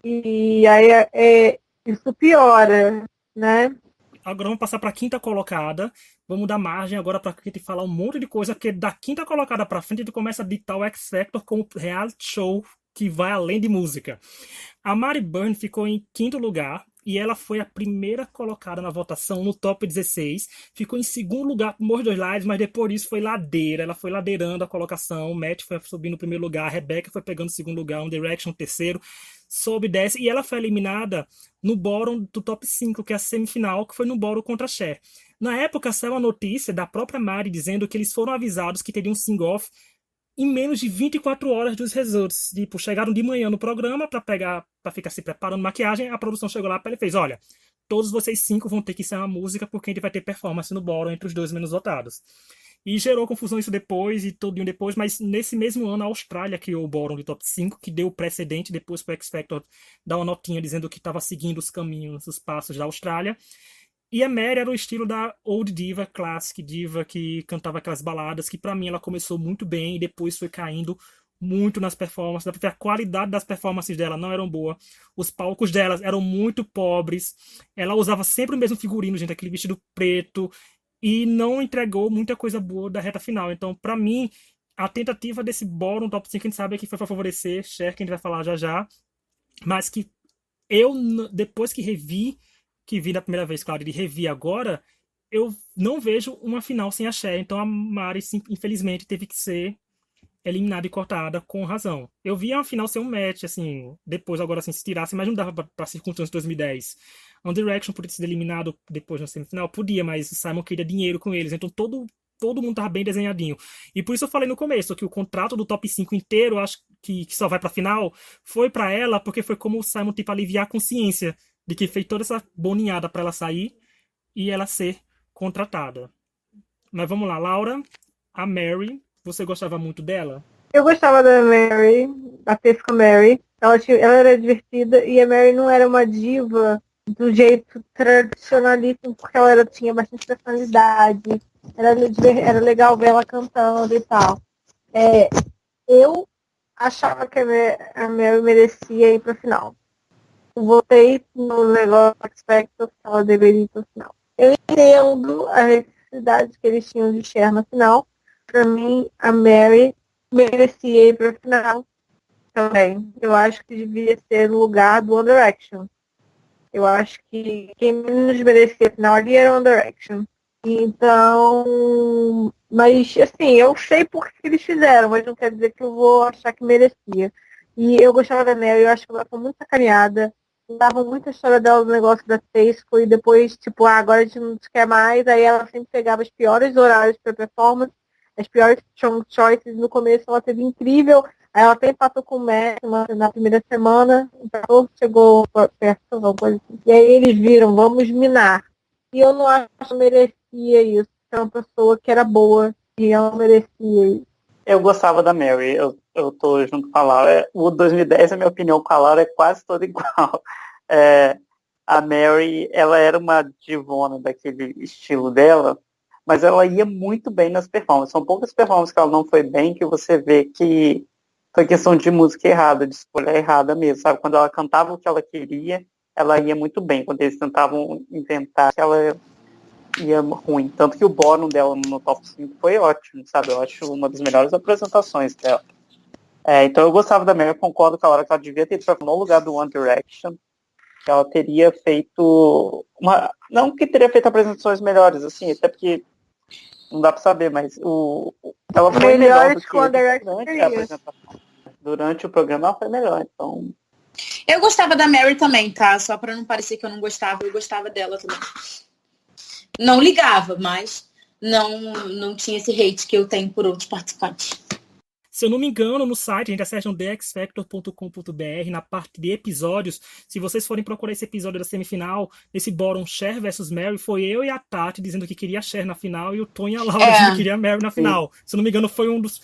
E aí isso piora, né? Agora vamos passar para a quinta colocada. Vamos dar margem agora para a gente falar um monte de coisa, porque da quinta colocada para frente a gente começa a ditar o X Factor como reality show que vai além de música. A Mari Byrne ficou em quinto lugar e ela foi a primeira colocada na votação no top 16. Ficou em segundo lugar por Morros dos Lares, mas depois disso foi ladeira. Ela foi ladeirando a colocação. O Matt foi subindo no primeiro lugar, a Rebecca foi pegando o segundo lugar, One Direction terceiro. Sobe e desce, e ela foi eliminada no bórum do top 5, que é a semifinal, que foi no bórum contra a Cher. Na época, saiu a notícia da própria Mari dizendo que eles foram avisados que teriam um sing-off em menos de 24 horas dos results. Tipo, chegaram de manhã no programa para ficar se preparando maquiagem, a produção chegou lá e ele fez, olha, todos vocês 5 vão ter que ser uma música porque a gente vai ter performance no bórum entre os 2 menos votados. E gerou confusão isso depois e todinho depois, mas nesse mesmo ano a Austrália criou o bórum de top 5, que deu o precedente depois para o X Factor dar uma notinha dizendo que estava seguindo os caminhos, os passos da Austrália. E a Mary era o estilo da old diva, classic diva, que cantava aquelas baladas, que para mim ela começou muito bem e depois foi caindo muito nas performances. A qualidade das performances dela não eram boa. Os palcos delas eram muito pobres. Ela usava sempre o mesmo figurino, gente, aquele vestido preto, e não entregou muita coisa boa da reta final. Então, pra mim, a tentativa desse bórum top 5, a gente sabe que foi pra favorecer Cher, que a gente vai falar já já, mas que eu, depois que vi da primeira vez, claro, e revi agora, eu não vejo uma final sem a Cher, então a Mari, infelizmente, teve que ser eliminada e cortada com razão. Eu vi a final ser um match, assim, depois, agora, assim, se tirasse, mas não dava pra circunstância de 2010. One Direction podia ter sido eliminado depois na semifinal? Podia, mas o Simon queria dinheiro com eles, então todo mundo tava bem desenhadinho. E por isso eu falei no começo que o contrato do top 5 inteiro, acho que só vai pra final, foi pra ela, porque foi como o Simon, tipo, aliviar a consciência de que fez toda essa boninhada pra ela sair e ela ser contratada. Mas vamos lá, Laura, a Mary, você gostava muito dela? Eu gostava da Mary, da Pesca Mary. Ela era divertida e a Mary não era uma diva do jeito tradicionalíssimo, porque ela tinha bastante personalidade. Era legal ver ela cantando e tal. Eu achava que a Mary merecia ir para a final. Votei no negócio X Factor que ela deveria ir para a final. Eu entendo a necessidade que eles tinham de Cher na final. Para mim, a Mary merecia ir para a final também. Eu acho que devia ser no lugar do One Direction. Eu acho que quem menos merecia a final ali era One Direction. Então, mas assim, eu sei por que eles fizeram, mas não quer dizer que eu vou achar que merecia. E eu gostava da Mary, eu acho que ela foi muito sacaneada. Dava muita história dela no negócio da Tesco e depois, tipo, agora a gente não quer mais. Aí ela sempre pegava os piores horários para performance, as piores choices. No começo ela teve incrível. Aí ela até empatou com o Matt na primeira semana, empatou, chegou perto, alguma coisa assim. E aí eles viram, vamos minar. E eu não acho que ela merecia isso. É uma pessoa que era boa e ela merecia isso. Eu gostava da Mary, eu tô junto com a Laura. O 2010, a minha opinião com a Laura é quase toda igual. A Mary, ela era uma divona daquele estilo dela, mas ela ia muito bem nas performances. São poucas performances que ela não foi bem, que você vê que foi questão de música errada, de escolha errada mesmo, sabe? Quando ela cantava o que ela queria, ela ia muito bem. Quando eles tentavam inventar, ela ia ruim. Tanto que o bórum dela no top 5 foi ótimo, sabe? Eu acho uma das melhores apresentações dela. Então eu gostava da Mary, eu concordo com a hora que ela devia ter ido no lugar do One Direction, que ela teria feito não que teria feito apresentações melhores, assim, até porque não dá pra saber, mas ela foi melhor do que durante a apresentação. Durante o programa ela foi melhor, então... Eu gostava da Mary também, tá? Só pra não parecer que eu não gostava, eu gostava dela também. Não ligava, mas não tinha esse hate que eu tenho por outros participantes. Se eu não me engano, no site, a gente acessa no thexfactor.com.br, na parte de episódios, se vocês forem procurar esse episódio da semifinal, esse bórum Cher versus Mary, foi eu e a Tati dizendo que queria a Cher na final e o Tony e a Laura dizendo que queria a Mary na final. Sim. Se eu não me engano, foi um dos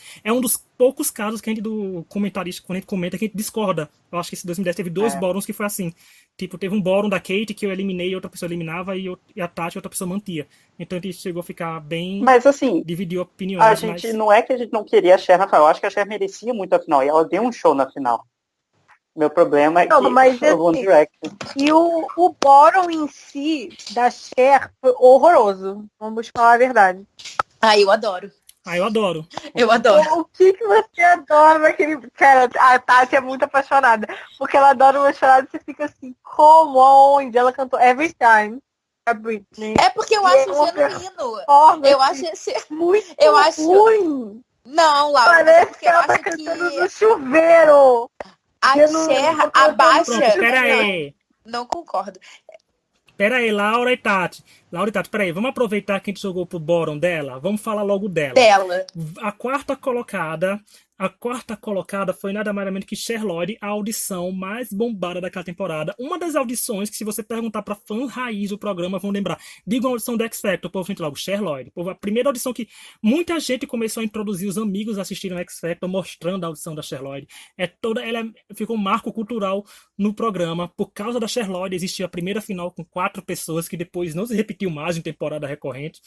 poucos casos que a gente, do comentarista, quando a gente comenta, que a gente discorda. Eu acho que esse 2010 teve dois bórums que foi assim. Tipo, teve um bórum da Kate que eu eliminei e outra pessoa eliminava e a Tati outra pessoa mantia. Então a gente chegou a ficar bem... Mas assim, dividiu opiniões. Não é que a gente não queria a Cher na final. Eu acho que a Cher merecia muito a final. E ela deu um show na final. Meu problema é que o One Direction. E o bórum em si da Cher foi horroroso. Vamos falar a verdade. Eu adoro. Eu adoro. Eu adoro. O que você adora naquele... Cara, a Tati é muito apaixonada. Porque ela adora uma chorada e você fica assim, como, onde? Ela cantou Every Time. A Britney. É porque eu acho genuíno. Eu acho esse... Muito eu acho ruim. Não, Laura. Parece que ela tá cantando no chuveiro. A Cher abaixa... Pera aí. Não concordo. Pera aí, Laura e Tati, pera aí, vamos aproveitar que a gente jogou pro bórum dela, vamos falar logo dela. A quarta colocada foi nada mais ou menos que Cher Lloyd, a audição mais bombada daquela temporada. Uma das audições que, se você perguntar pra fã raiz do programa, vão lembrar. Diga uma audição do X Factor, o povo sente logo, Cher Lloyd. A primeira audição que muita gente começou a introduzir os amigos a assistirem o X Factor, mostrando a audição da Cher Lloyd. Ela ficou um marco cultural no programa. Por causa da Cher Lloyd, existiu a primeira final com 4 pessoas, que depois não se repetiu mais em temporada recorrente.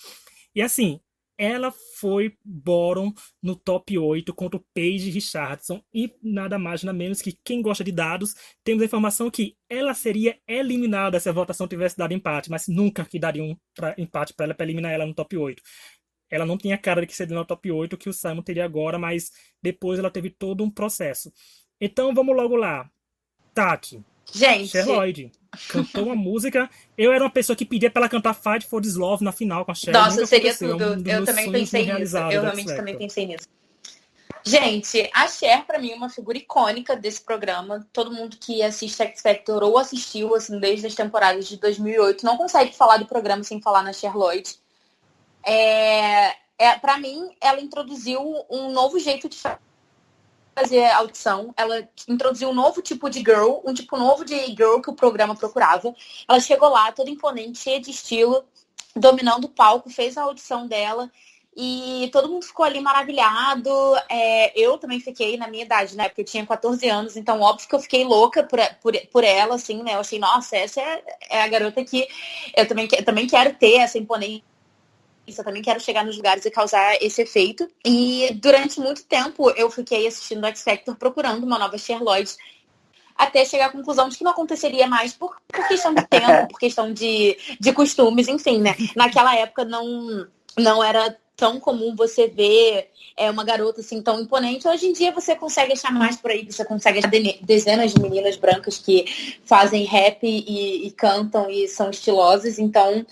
E assim, ela foi bórum no top 8 contra o Paige Richardson e nada mais nada menos que, quem gosta de dados, temos a informação que ela seria eliminada se a votação tivesse dado empate, mas nunca que daria um empate para eliminar ela no top 8. Ela não tinha cara de que seria no top 8 que o Simon teria agora, mas depois ela teve todo um processo. Então vamos logo lá. Tati, Gente, Cher Lloyd cantou uma música. Eu era uma pessoa que pedia pra ela cantar Fight for This Love na final com a Cher. nossa, Nunca seria aconteceu. É tudo. um dos Eu meus também sonhos não pensei nisso. realizados Eu do X realmente também Factor. pensei nisso. Gente, a Cher, pra mim, é uma figura icônica desse programa. Todo mundo que assiste X Factor ou assistiu, assim, desde as temporadas de 2008, não consegue falar do programa sem falar na Cher Lloyd. Pra mim, ela introduziu um novo jeito de fazer audição. Ela introduziu um novo tipo de girl, um tipo novo de girl que o programa procurava. Ela chegou lá, toda imponente, cheia de estilo, dominando o palco, fez a audição dela. E todo mundo ficou ali maravilhado. Eu também fiquei na minha idade, né? Porque eu tinha 14 anos, então óbvio que eu fiquei louca por ela, assim, né? Eu achei, nossa, essa é a garota que eu também quero ter essa imponência. Eu também quero chegar nos lugares e causar esse efeito. E durante muito tempo eu fiquei assistindo X Factor procurando uma nova Cher Lloyd, até chegar à conclusão de que não aconteceria mais por questão de tempo, por questão de costumes, enfim, né? Naquela época não era tão comum você ver uma garota assim tão imponente. Hoje em dia você consegue achar mais por aí, você consegue achar dezenas de meninas brancas que fazem rap e cantam e são estilosas. Então,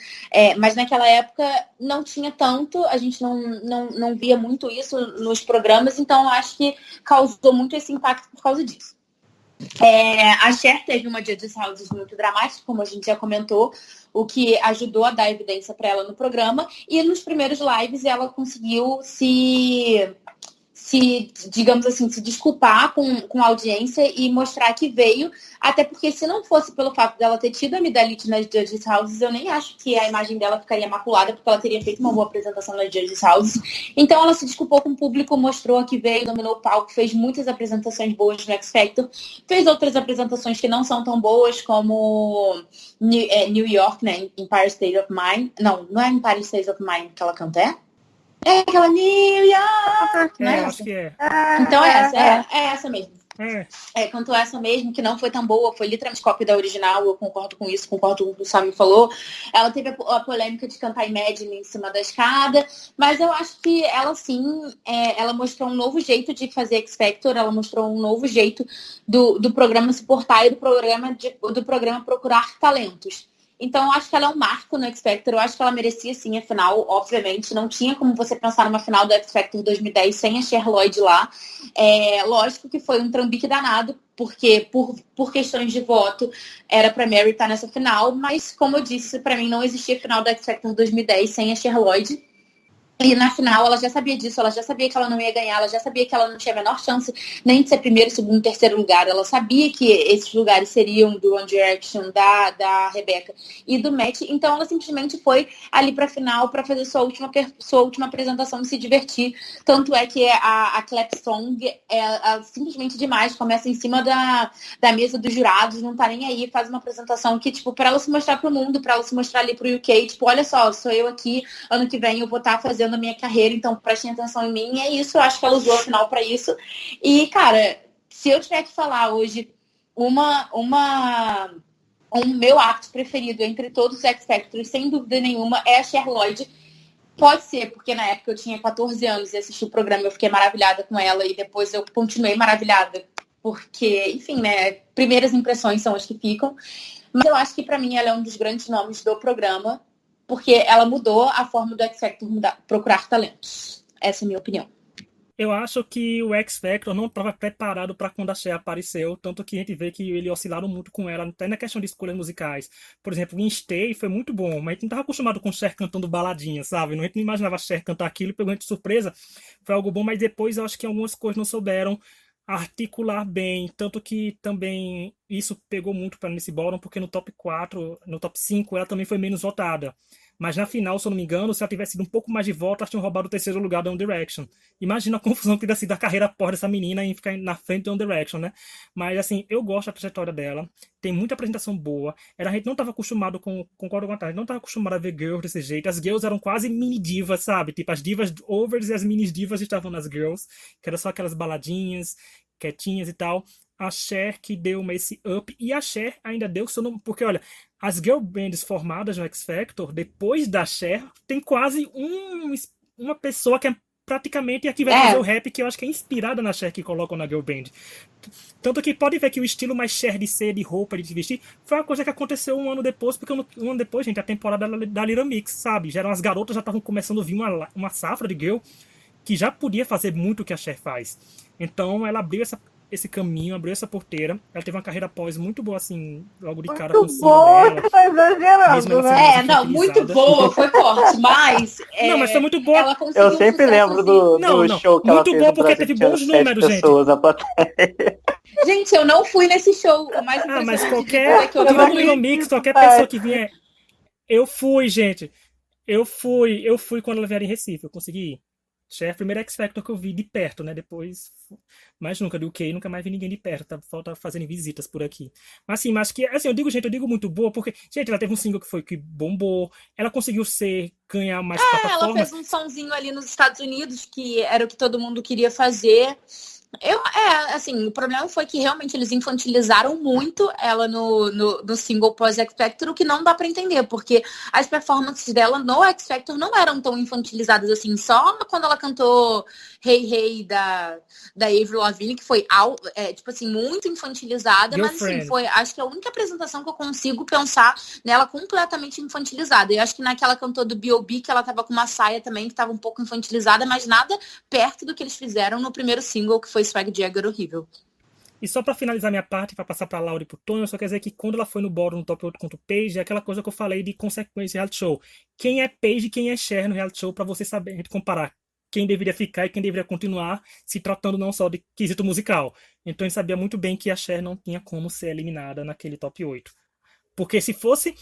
mas naquela época não tinha tanto, a gente não via muito isso nos programas, então eu acho que causou muito esse impacto por causa disso. A Cher teve uma Judges House muito dramática, como a gente já comentou, o que ajudou a dar evidência para ela no programa. E nos primeiros lives ela conseguiu digamos assim, se desculpar com a audiência e mostrar que veio, até porque se não fosse pelo fato dela ter tido a amidalite nas Judges Houses, eu nem acho que a imagem dela ficaria maculada, porque ela teria feito uma boa apresentação nas Judges Houses. Então ela se desculpou com o público, mostrou que veio, dominou o palco, fez muitas apresentações boas no X Factor, fez outras apresentações que não são tão boas, como New York, né, Empire State of Mind. Não é Empire State of Mind que ela canta, é aquela New York, não é Eu essa? acho que é. Então é essa mesmo. Cantou essa mesmo, que não foi tão boa, foi literalmente cópia da original, eu concordo com isso, concordo com o que o Sammy falou. Ela teve a polêmica de cantar Imagine em cima da escada, mas eu acho que ela sim, ela mostrou um novo jeito de fazer X Factor, ela mostrou um novo jeito do programa se portar e do programa procurar talentos. Então, eu acho que ela é um marco no X Factor. Eu acho que ela merecia, sim, a final, obviamente. Não tinha como você pensar numa final do X Factor 2010 sem a Cher Lloyd lá. Lógico que foi um trambique danado, porque por questões de voto era pra Mary estar nessa final. Mas, como eu disse, pra mim não existia final do X Factor 2010 sem a Cher Lloyd. E na final ela já sabia disso, ela já sabia que ela não ia ganhar, ela já sabia que ela não tinha a menor chance nem de ser primeiro, segundo, terceiro lugar. Ela sabia que esses lugares seriam do One Direction, da Rebecca e do Matt. Então ela simplesmente foi ali pra final pra fazer sua última apresentação e se divertir. Tanto é que a Clap Song é simplesmente demais. Começa em cima da mesa dos jurados, não tá nem aí, faz uma apresentação que, tipo, pra ela se mostrar pro mundo, pra ela se mostrar ali pro UK, tipo, olha só, sou eu aqui, ano que vem eu vou estar fazendo a minha carreira, então prestem atenção em mim. É isso, eu acho que ela usou a final pra isso. E, cara, se eu tiver que falar hoje um meu act preferido entre todos os X Factors, sem dúvida nenhuma, é a Cher Lloyd. Pode ser, porque na época eu tinha 14 anos e assisti o programa, eu fiquei maravilhada com ela e depois eu continuei maravilhada, porque, enfim, né, primeiras impressões são as que ficam. Mas eu acho que pra mim ela é um dos grandes nomes do programa, porque ela mudou a forma do X Factor procurar talentos. Essa é a minha opinião. Eu acho que o X Factor não estava preparado para quando a Cher apareceu, tanto que a gente vê que ele oscilaram muito com ela, até na questão de escolhas musicais. Por exemplo, em Stay foi muito bom, mas a gente não estava acostumado com Cher cantando baladinha, sabe? A gente não imaginava a Cher cantar aquilo, pegou a gente de surpresa, foi algo bom, mas depois eu acho que algumas coisas não souberam articular bem, tanto que também isso pegou muito para nesse bottom, porque no top 4, no top 5 ela também foi menos votada. Mas na final, se eu não me engano, se ela tivesse sido um pouco mais de voto, elas tinham roubado o terceiro lugar da One Direction. Imagina a confusão que teria sido a carreira porra dessa menina em ficar na frente da One Direction, né? Mas assim, eu gosto da trajetória dela, tem muita apresentação boa. A gente não estava acostumado concordo com a Tati, não estava acostumado a ver girls desse jeito. As girls eram quase mini divas, sabe? Tipo, as divas overs e as mini divas estavam nas girls, que eram só aquelas baladinhas, quietinhas e tal. A Cher que deu esse up, e a Cher ainda deu seu nome, porque olha, as girl bands formadas no X Factor, depois da Cher, tem quase uma pessoa que é praticamente a que vai fazer o rap, que eu acho que é inspirada na Cher que colocam na Girl Band. Tanto que pode ver que o estilo mais Cher de ser, de roupa, de se vestir, foi uma coisa que aconteceu um ano depois, porque um ano depois, gente, a temporada da Little Mix, sabe? Já eram as garotas, já estavam começando a vir uma safra de girl que já podia fazer muito o que a Cher faz. Então ela abriu esse caminho, abriu essa porteira. Ela teve uma carreira pós muito boa, assim, logo de cara com o single dela. Tá exagerando, né? Não, muito boa, foi forte, mas... Não, mas foi muito boa. Ela conseguiu Eu sempre lembro do show que ela fez muito boa porque no Brasil, teve tinha bons 7 números, gente. pessoas na plateia. Gente, eu não fui nesse show. O mais Mas impressionante de tudo qualquer é que eu tirando não o fui. Little Mix, qualquer pessoa que vier. Eu fui, gente. Eu fui quando ela vier em Recife, eu consegui ir. Cher, primeiro X Factor que eu vi de perto, né? Depois, mais nunca, do UK, nunca mais vi ninguém de perto. Tá, falta fazendo visitas por aqui. Mas assim, que, assim, eu digo muito boa, porque, gente, ela teve um single que bombou, ela conseguiu ganhar mais Ela plataformas. fez um sonzinho ali nos Estados Unidos, que era o que todo mundo queria fazer. Assim, o problema foi que realmente eles infantilizaram muito ela no single pós-X Factor, o que não dá pra entender, porque as performances dela no X Factor não eram tão infantilizadas assim, só quando ela cantou Hey Hey da Avril Lavigne, que foi, tipo assim, muito infantilizada, mas assim, foi, acho que a única apresentação que eu consigo pensar nela completamente infantilizada. Eu acho que naquela cantou do B.O.B., que ela tava com uma saia também, que tava um pouco infantilizada, mas nada perto do que eles fizeram no primeiro single, que foi Swag Jagger horrível. E só pra finalizar minha parte, pra passar pra Laura e pro Tonho, eu só quero dizer que quando ela foi no Ballroom no Top 8 contra o Paige, é aquela coisa que eu falei de consequência reality show. Quem é Paige e quem é Cher no reality show, pra você saber, a gente comparar quem deveria ficar e quem deveria continuar, se tratando não só de quesito musical. Então a gente sabia muito bem que a Cher não tinha como ser eliminada naquele top 8. Porque se fosse...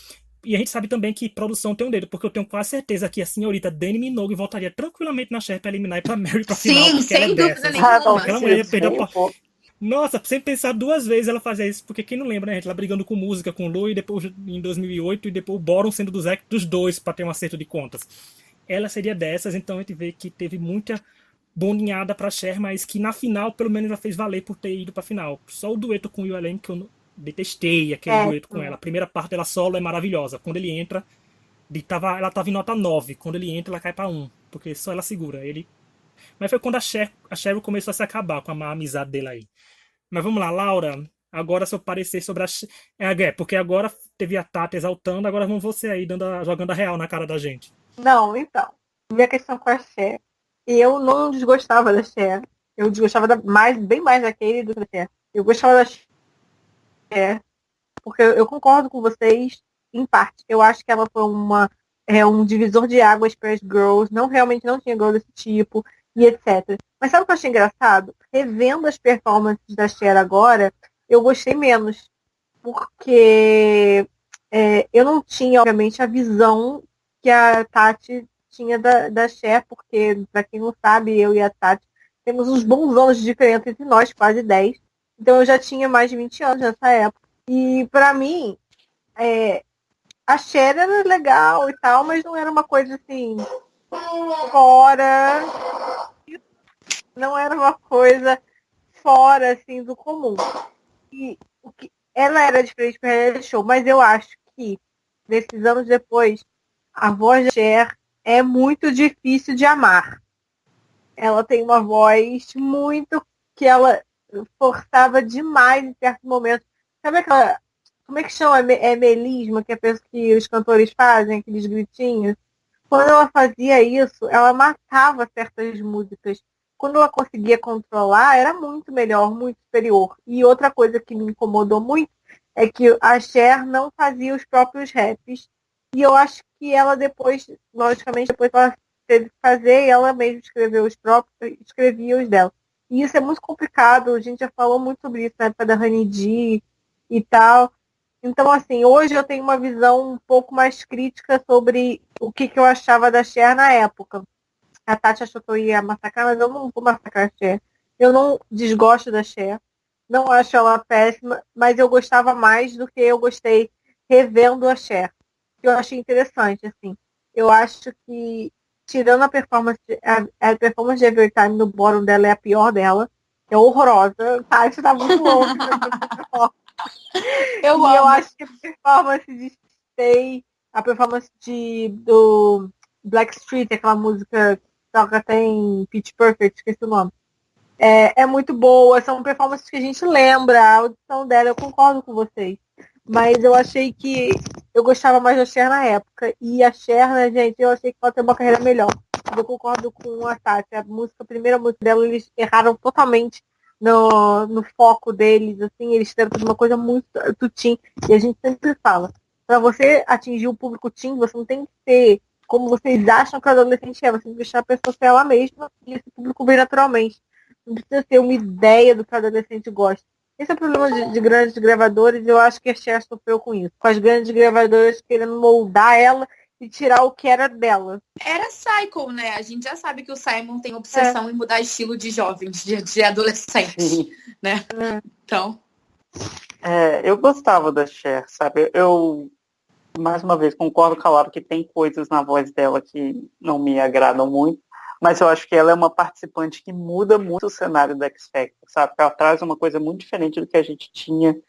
E a gente sabe também que produção tem um dedo, porque eu tenho quase certeza que a senhorita Dani Minogue voltaria tranquilamente na Cher pra eliminar e pra Mary pra final. Sim, sem dúvida nenhuma. Aquela mulher perdeu Nossa, sem pensar duas vezes ela fazia isso, porque quem não lembra, né, gente? Ela brigando com música, com o Lu, e depois em 2008, e depois o Boron sendo dos dois pra ter um acerto de contas. Ela seria dessas, então a gente vê que teve muita bondinhada pra Cher, mas que na final, pelo menos, ela fez valer por ter ido pra final. Só o dueto com o ULM, que eu detestei aquele dueto com ela. A primeira parte dela solo é maravilhosa. Quando ele entra, ela tava em nota 9. Quando ele entra, ela cai pra 1, porque só ela segura. Mas foi quando a Cheryl começou a se acabar com a má amizade dele aí. Mas vamos lá, Laura. Agora seu parecer sobre porque agora teve a Tati exaltando, agora vamos você aí jogando a real na cara da gente. Não, então. Minha questão com a Cher. Eu não desgostava da Cher. Eu desgostava bem mais daquele do que da Cher. Eu gostava da Cher. Porque eu concordo com vocês, em parte. Eu acho que ela foi um divisor de águas para as girls. Realmente não tinha girl desse tipo. E etc. Mas sabe o que eu achei engraçado? Revendo as performances da Cher agora, eu gostei menos. Porque eu não tinha, obviamente, a visão que a Tati tinha da Cher, porque, para quem não sabe, eu e a Tati temos uns bons anos de diferença entre nós, quase 10. Então eu já tinha mais de 20 anos nessa época. E para mim, a Cher era legal e tal, mas não era uma coisa assim, fora. Não era uma coisa fora assim do comum. E ela era diferente para reality show, mas eu acho que desses anos depois, a voz da Cher é muito difícil de amar. Ela tem uma voz muito que ela forçava demais em certos momentos. Sabe aquela... Como é que chama? Melisma, que é a que os cantores fazem, aqueles gritinhos. Quando ela fazia isso, ela matava certas músicas. Quando ela conseguia controlar, era muito melhor, muito superior. E outra coisa que me incomodou muito é que a Cher não fazia os próprios raps. E eu acho que ela depois, logicamente, depois ela teve que fazer, e ela mesma escreveu os próprios, escrevia os dela. E isso é muito complicado, a gente já falou muito sobre isso na época da Honey D e tal. Então, assim, hoje eu tenho uma visão um pouco mais crítica sobre o que eu achava da Cher na época. A Tati achou que eu ia massacrar, mas eu não vou massacrar a Cher. Eu não desgosto da Cher, não acho ela péssima, mas eu gostava mais do que eu gostei revendo a Cher. Eu achei interessante, assim. Eu acho que, tirando a performance de Evertime no bottom dela é a pior dela. É horrorosa. Tá, isso tá muito louco. Eu acho que a performance de Stay, a performance do Blackstreet, aquela música toca tem Pitch Perfect, esqueci o nome. É muito boa, são performances que a gente lembra, a audição dela, eu concordo com vocês. Mas eu achei que eu gostava mais da Cher na época. E a Cher, né, gente, eu achei que ela tem uma carreira melhor. Eu concordo com a Tati. A primeira música dela, eles erraram totalmente no foco deles, assim, eles fizeram uma coisa muito teen. E a gente sempre fala, para você atingir o público teen, você não tem que ser como vocês acham que o adolescente é, você tem que deixar a pessoa ser ela mesma e esse público vem naturalmente. Não precisa ter uma ideia do que o adolescente gosta. Esse é o problema de grandes gravadoras, e eu acho que a Cher sofreu com isso. Com as grandes gravadoras querendo moldar ela e tirar o que era dela. Era Cycle, né? A gente já sabe que o Simon tem obsessão em mudar estilo de jovens, de adolescentes, né? Então... eu gostava da Cher, sabe? Eu, mais uma vez, concordo com a Laura que tem coisas na voz dela que não me agradam muito, mas eu acho que ela é uma participante que muda muito o cenário da X Factor, sabe? Ela traz uma coisa muito diferente do que a gente tinha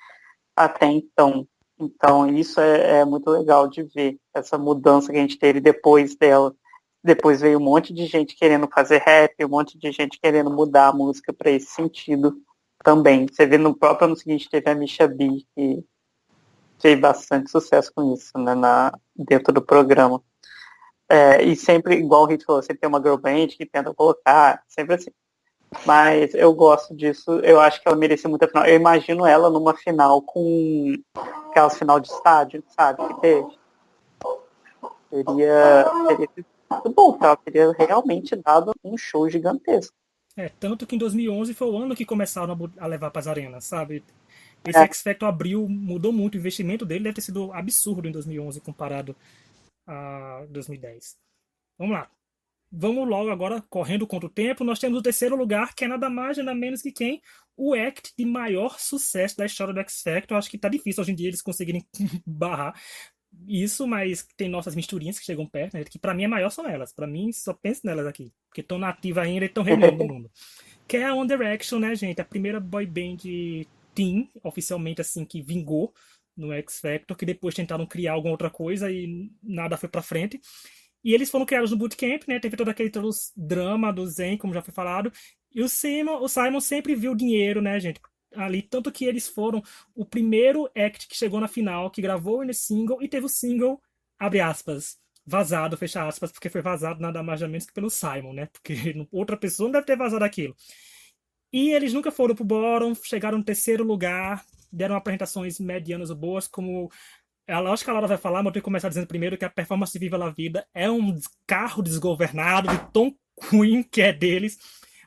até então. Então, isso é muito legal de ver, essa mudança que a gente teve depois dela. Depois veio um monte de gente querendo fazer rap, um monte de gente querendo mudar a música para esse sentido também. Você vê no próprio ano seguinte teve a Misha B, que teve bastante sucesso com isso, né, dentro do programa. E sempre, igual o Hit falou, sempre tem uma girl band que tenta colocar, sempre assim. Mas eu gosto disso, eu acho que ela merecia muita final. Eu imagino ela numa final com aquelas final de estádio, sabe, que teve. Teria sido muito bom, ela teria realmente dado um show gigantesco. Tanto que em 2011 foi o ano que começaram a levar para as arenas, sabe? Esse X Factor mudou muito, o investimento dele deve ter sido absurdo em 2011 comparado a 2010. Vamos lá. Vamos logo agora, correndo contra o tempo, nós temos o terceiro lugar, que é nada mais, nada menos que quem? O act de maior sucesso da história do X Factor. Acho que tá difícil hoje em dia eles conseguirem barrar isso, mas tem nossas misturinhas que chegam perto, né? Que pra mim é maior são elas. Pra mim, só penso nelas aqui. Porque estão nativas ainda e estão reinando no mundo. Que é a One Direction, né, gente? A primeira boy band teen, oficialmente, assim, que vingou no X Factor, que depois tentaram criar alguma outra coisa e nada foi pra frente. E eles foram criados no bootcamp, né? Teve todo aquele drama do Zen, como já foi falado. E o Simon sempre viu dinheiro, né, gente? Ali, tanto que eles foram o primeiro act que chegou na final, que gravou o single, e teve o single, abre aspas, vazado, fecha aspas, porque foi vazado nada mais nada menos que pelo Simon, né? Porque outra pessoa não deve ter vazado aquilo. E eles nunca foram pro bottom, chegaram no terceiro lugar, deram apresentações medianas ou boas, como... Acho que a Laura vai falar, mas eu tenho que começar dizendo primeiro que a performance de Viva La Vida é um carro desgovernado de Tom Queen, que é deles.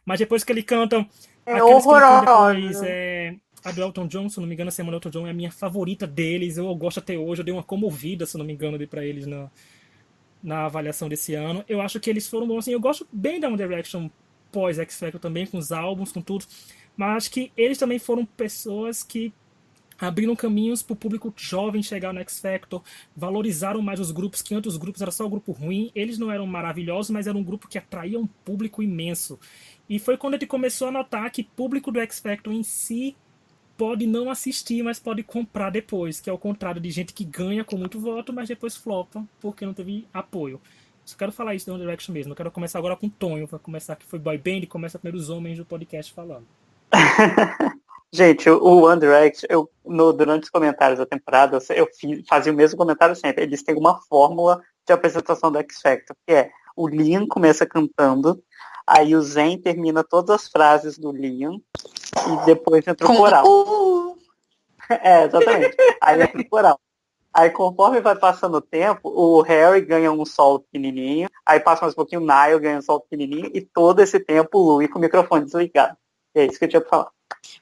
Mas depois que eles cantam... horroroso. A do Elton John, se não me engano, a semana do Elton John é a minha favorita deles. Eu gosto até hoje. Eu dei uma comovida, se não me engano, pra eles na avaliação desse ano. Eu acho que eles foram bons. Assim, eu gosto bem da One Direction pós X Factor também, com os álbuns, com tudo. Mas acho que eles também foram pessoas que abriram caminhos para o público jovem chegar no X Factor, valorizaram mais os grupos, que antes os grupos era só o grupo ruim, eles não eram maravilhosos, mas era um grupo que atraía um público imenso. E foi quando ele começou a notar que público do X Factor em si pode não assistir, mas pode comprar depois, que é o contrário de gente que ganha com muito voto, mas depois flopa, porque não teve apoio. Só quero falar isso da One Direction mesmo, eu quero começar agora com o Tonho, vai começar que foi boy band, começa primeiro os homens do podcast falando. Gente, o One Direction, durante os comentários da temporada, eu fazia o mesmo comentário sempre. Eles têm uma fórmula de apresentação do X Factor, que é o Liam começa cantando, aí o Zen termina todas as frases do Liam, e depois entra o coral. Exatamente. Aí entra o coral. Aí conforme vai passando o tempo, o Harry ganha um solo pequenininho, aí passa mais um pouquinho, o Niall ganha um solo pequenininho, e todo esse tempo o Louis com o microfone desligado. E é isso que eu tinha pra falar.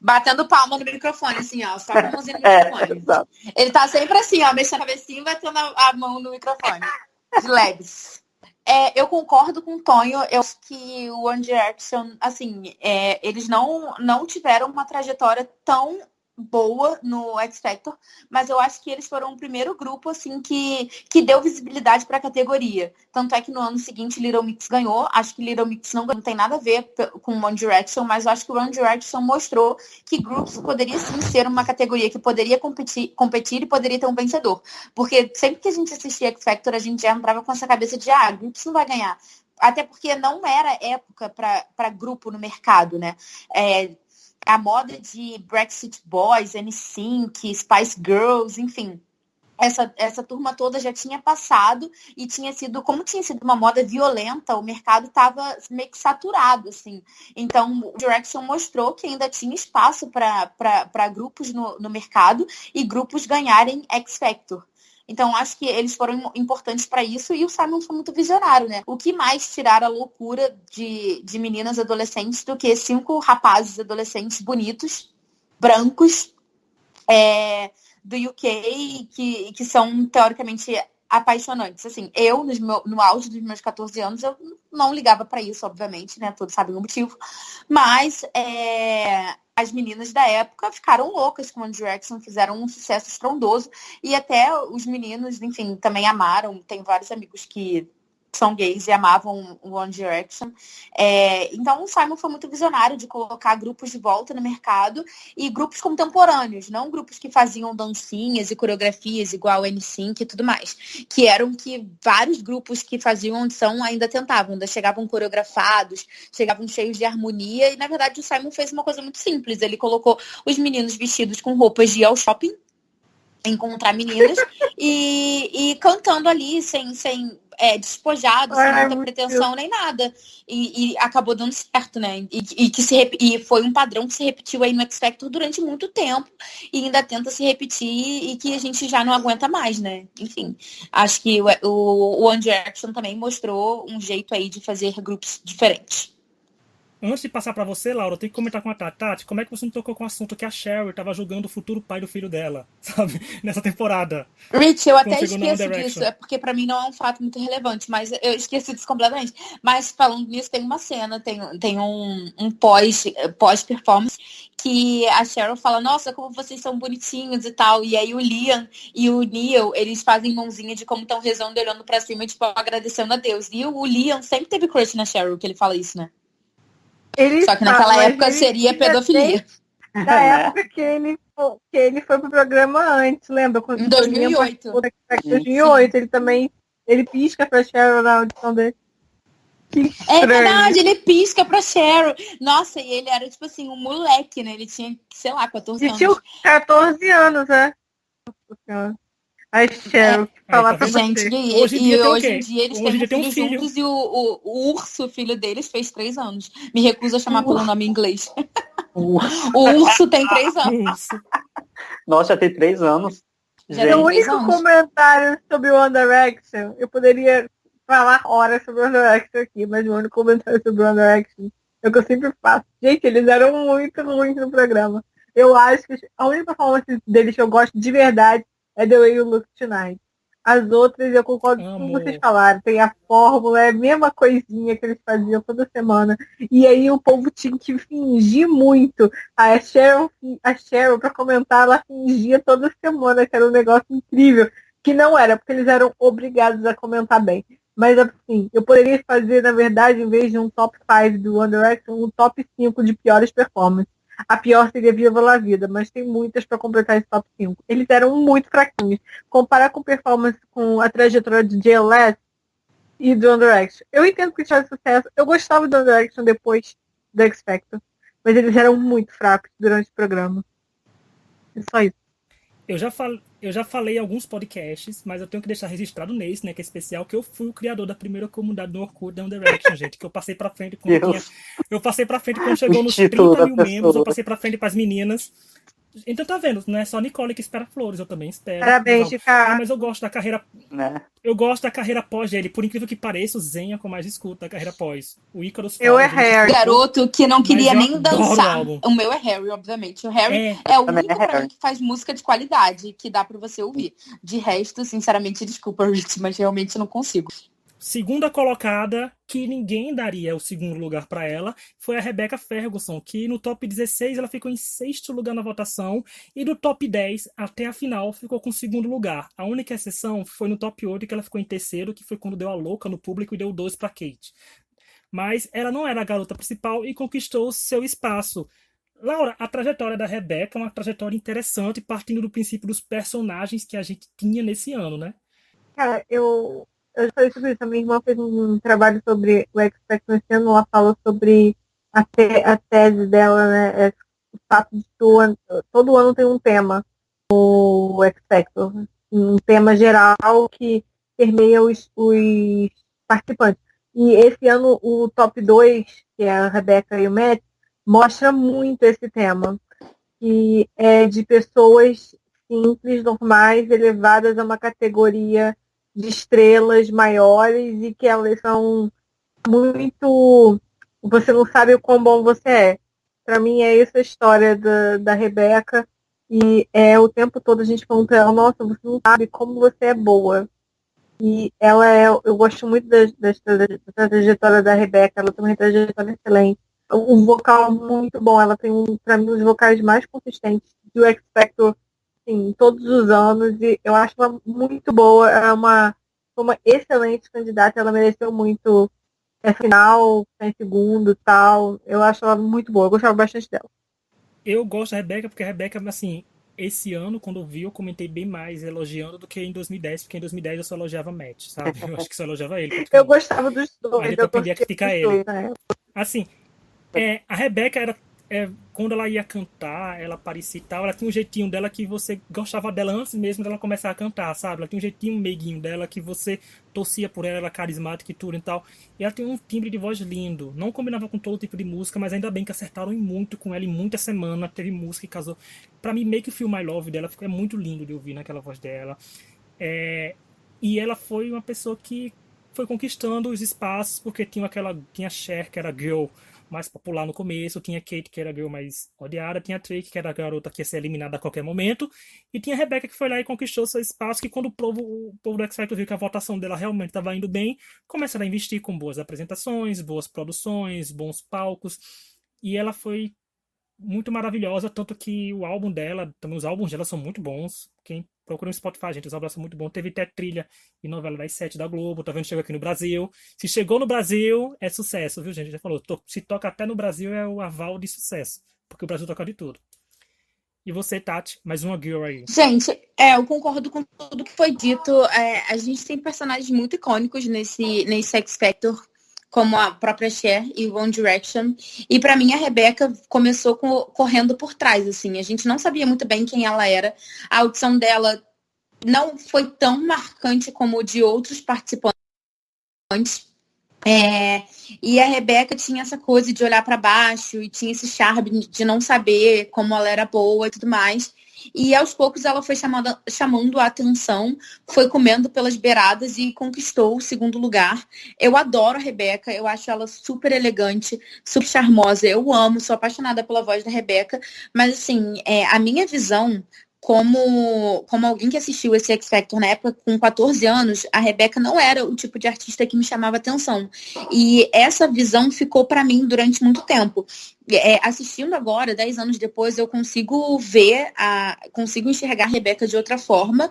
Batendo palma no microfone, assim, ó. Só com a mãozinha no microfone. Ele tá sempre assim, ó, mexendo a cabecinha e batendo a mão no microfone. De leves. Eu concordo com o Tonho. Eu acho que o One Direction, assim, eles não tiveram uma trajetória tão boa no X Factor, mas eu acho que eles foram o primeiro grupo assim que deu visibilidade para a categoria. Tanto é que no ano seguinte Little Mix ganhou. Acho que Little Mix não tem nada a ver com One Direction, mas eu acho que o One Direction mostrou que Groups poderia sim ser uma categoria que poderia competir e poderia ter um vencedor. Porque sempre que a gente assistia X Factor, a gente já entrava com essa cabeça de Groups não vai ganhar. até porque não era época para grupo no mercado, né? A moda de Backstreet Boys, NSYNC, Spice Girls, enfim. Essa turma toda já tinha passado e como tinha sido uma moda violenta, o mercado estava meio que saturado, assim. Então, o Direction mostrou que ainda tinha espaço para grupos no mercado e grupos ganharem X Factor. Então, acho que eles foram importantes para isso e o Simon foi muito visionário, né? O que mais tirar a loucura de meninas adolescentes do que 5 rapazes adolescentes bonitos, brancos, do UK, que são, teoricamente, apaixonantes. Assim, eu, no auge dos meus 14 anos, eu não ligava para isso, obviamente, né? Todos sabem o motivo. Mas as meninas da época ficaram loucas com One Direction, fizeram um sucesso estrondoso. E até os meninos, enfim, também amaram. Tem vários amigos que são gays e amavam o One Direction. Então o Simon foi muito visionário de colocar grupos de volta no mercado e grupos contemporâneos, não grupos que faziam dancinhas e coreografias igual o NSYNC e tudo mais, que eram que vários grupos que faziam audição ainda tentavam, ainda chegavam coreografados, chegavam cheios de harmonia e na verdade o Simon fez uma coisa muito simples, ele colocou os meninos vestidos com roupas de ir ao shopping, encontrar meninas e cantando ali sem despojado, sem muita pretensão nem nada. E acabou dando certo, né? E foi um padrão que se repetiu aí no X Factor durante muito tempo e ainda tenta se repetir e que a gente já não aguenta mais, né? Enfim, acho que o One Direction também mostrou um jeito aí de fazer grupos diferentes. Antes de passar pra você, Laura, eu tenho que comentar com a Tati, como é que você não tocou com o assunto que a Cheryl tava julgando o futuro pai do filho dela, sabe? Nessa temporada. Rich, eu até esqueço disso, porque pra mim não é um fato muito relevante, mas eu esqueci disso completamente. Mas falando nisso, tem uma cena, tem um pós-performance que a Cheryl fala, nossa, como vocês são bonitinhos e tal. E aí o Liam e o Neil, eles fazem mãozinha de como estão rezando, olhando pra cima, tipo, agradecendo a Deus. E o Liam sempre teve crush na Cheryl, que ele fala isso, né? Só que naquela época seria pedofilia. Da época que ele foi pro programa antes, lembra? Em 2008. Em 2008, ele pisca pra Cheryl na audição dele. É verdade, ele pisca pra Cheryl. Nossa, e ele era tipo assim, um moleque, né? Ele tinha, sei lá, 14 anos. Ele tinha 14 anos, né? A Cheryl, falar pra gente, você. Hoje em dia eles têm um filho juntos e o urso, filho deles, fez 3 anos. Me recuso a chamar pelo nome em inglês. O urso tem 3 anos. Nossa, já tem 3 anos. O único comentário sobre o One Direction, eu poderia falar horas sobre o One Direction aqui, mas o único comentário sobre o One Direction é o que eu sempre faço. Gente, eles eram muito ruins no programa. Eu acho que a única performance deles que eu gosto de verdade é The Way You Look Tonight. As outras, eu concordo com tudo que vocês falaram. Tem a fórmula, é a mesma coisinha que eles faziam toda semana. E aí o povo tinha que fingir muito. A Cheryl, pra comentar, ela fingia toda semana, que era um negócio incrível. Que não era, porque eles eram obrigados a comentar bem. Mas, assim, eu poderia fazer, na verdade, em vez de um top 5 do One Direction, um top 5 de piores performances. A pior seria Viva La Vida, mas tem muitas para completar esse top 5. Eles eram muito fraquinhos. Comparar com performance com a trajetória de JLS e do One Direction. Eu entendo que tinha sucesso. Eu gostava do One Direction depois do X Factor. Mas eles eram muito fracos durante o programa. É só isso. Eu já falei em alguns podcasts, mas eu tenho que deixar registrado nesse, né, que é especial, que eu fui o criador da primeira comunidade do Orkut da One Direction, gente, que eu passei pra frente quando chegou nos 30 mil membros, eu passei pra frente pras meninas. Então tá vendo, não é só Nicole que espera flores, eu também espero. Parabéns, Chica. Mas eu gosto da carreira. Né? Eu gosto da carreira pós dele. Por incrível que pareça, o Zen é o que eu mais escuto da carreira pós. O Icarus Eu é Harry. Garoto que não queria nem dançar. O o meu é Harry, obviamente. O Harry é o único pra mim que faz música de qualidade, que dá pra você ouvir. De resto, sinceramente, desculpa, Rich, mas realmente não consigo. Segunda colocada, que ninguém daria o segundo lugar para ela, foi a Rebecca Ferguson, que no top 16 ela ficou em 6º lugar na votação, e do top 10 até a final ficou com o segundo lugar. A única exceção foi no top 8 que ela ficou em 3º, que foi quando deu a louca no público e deu 2 para Kate. Mas ela não era a garota principal e conquistou seu espaço. Laura, a trajetória da Rebecca é uma trajetória interessante, partindo do princípio dos personagens que a gente tinha nesse ano, né? Cara, eu Eu já falei sobre isso. A minha irmã fez um trabalho sobre o X Factor esse ano. Ela fala sobre a tese dela, né? O fato de todo ano tem um tema, o X Factor. Um tema geral que permeia os participantes. E esse ano o top 2, que é a Rebeca e o Matt, mostra muito esse tema. Que é de pessoas simples, normais, elevadas a uma categoria de estrelas maiores e que elas são muito. Você não sabe o quão bom você é. Para mim, é essa a história da Rebeca. E é o tempo todo a gente falando para ela: nossa, você não sabe como você é boa. E ela é. Eu gosto muito da trajetória da Rebeca, ela tem uma trajetória excelente. Um vocal muito bom, ela tem, para mim, um dos vocais mais consistentes do X Factor em todos os anos, e eu acho ela muito boa, ela é uma excelente candidata, ela mereceu muito final, em segundo tal, eu acho ela muito boa, eu gostava bastante dela. Eu gosto da Rebeca porque a Rebeca, assim, esse ano, quando eu vi, eu comentei bem mais elogiando do que em 2010, porque em 2010 eu só elogiava Matt, sabe? Eu acho que só elogiava ele, Eu praticamente. gostava dos Mas dois, depois eu eu aprendi a gostei criticar dos ele. dois, né? Assim, a Rebeca era. Quando ela ia cantar, ela aparecia e tal, ela tinha um jeitinho dela que você gostava dela antes mesmo dela começar a cantar, sabe? Ela tinha um jeitinho meiguinho dela que você torcia por ela, ela é carismática e tudo e tal. E ela tem um timbre de voz lindo. Não combinava com todo tipo de música, mas ainda bem que acertaram muito com ela em muita semana. Teve música que casou. Pra mim, Make You Feel My Love dela é muito lindo de ouvir naquela voz dela. É, e ela foi uma pessoa que foi conquistando os espaços, porque tinha Cher, que era a girl mais popular no começo, tinha Kate, que era a girl mais odiada, tinha Trick, que era a garota que ia ser eliminada a qualquer momento, e tinha a Rebecca, que foi lá e conquistou seu espaço, que quando o povo do X Factor viu que a votação dela realmente estava indo bem, começaram a investir com boas apresentações, boas produções, bons palcos, e ela foi muito maravilhosa, tanto que o álbum dela, também os álbuns dela são muito bons. Quem procura no Spotify, gente, os álbuns são muito bons. Teve até trilha e novela das 7 da Globo, tá vendo? Chegou aqui no Brasil. Se chegou no Brasil, é sucesso, viu, gente? Já falou, se toca até no Brasil é o aval de sucesso, porque o Brasil toca de tudo. E você, Tati, mais uma girl aí. Gente, eu concordo com tudo que foi dito. A gente tem personagens muito icônicos nesse X Factor, como a própria Cher e One Direction. E pra mim a Rebeca começou correndo por trás, assim. A gente não sabia muito bem quem ela era. A audição dela não foi tão marcante como de outros participantes. E a Rebeca tinha essa coisa de olhar para baixo e tinha esse charme de não saber como ela era boa e tudo mais. E aos poucos ela foi chamando a atenção, foi comendo pelas beiradas e conquistou o segundo lugar. Eu adoro a Rebeca, eu acho ela super elegante, super charmosa. Eu amo, sou apaixonada pela voz da Rebeca. Mas assim, a minha visão como alguém que assistiu esse X Factor na época com 14 anos, a Rebeca não era o tipo de artista que me chamava atenção. E essa visão ficou para mim durante muito tempo. Assistindo agora, 10 anos depois, eu consigo consigo enxergar a Rebeca de outra forma,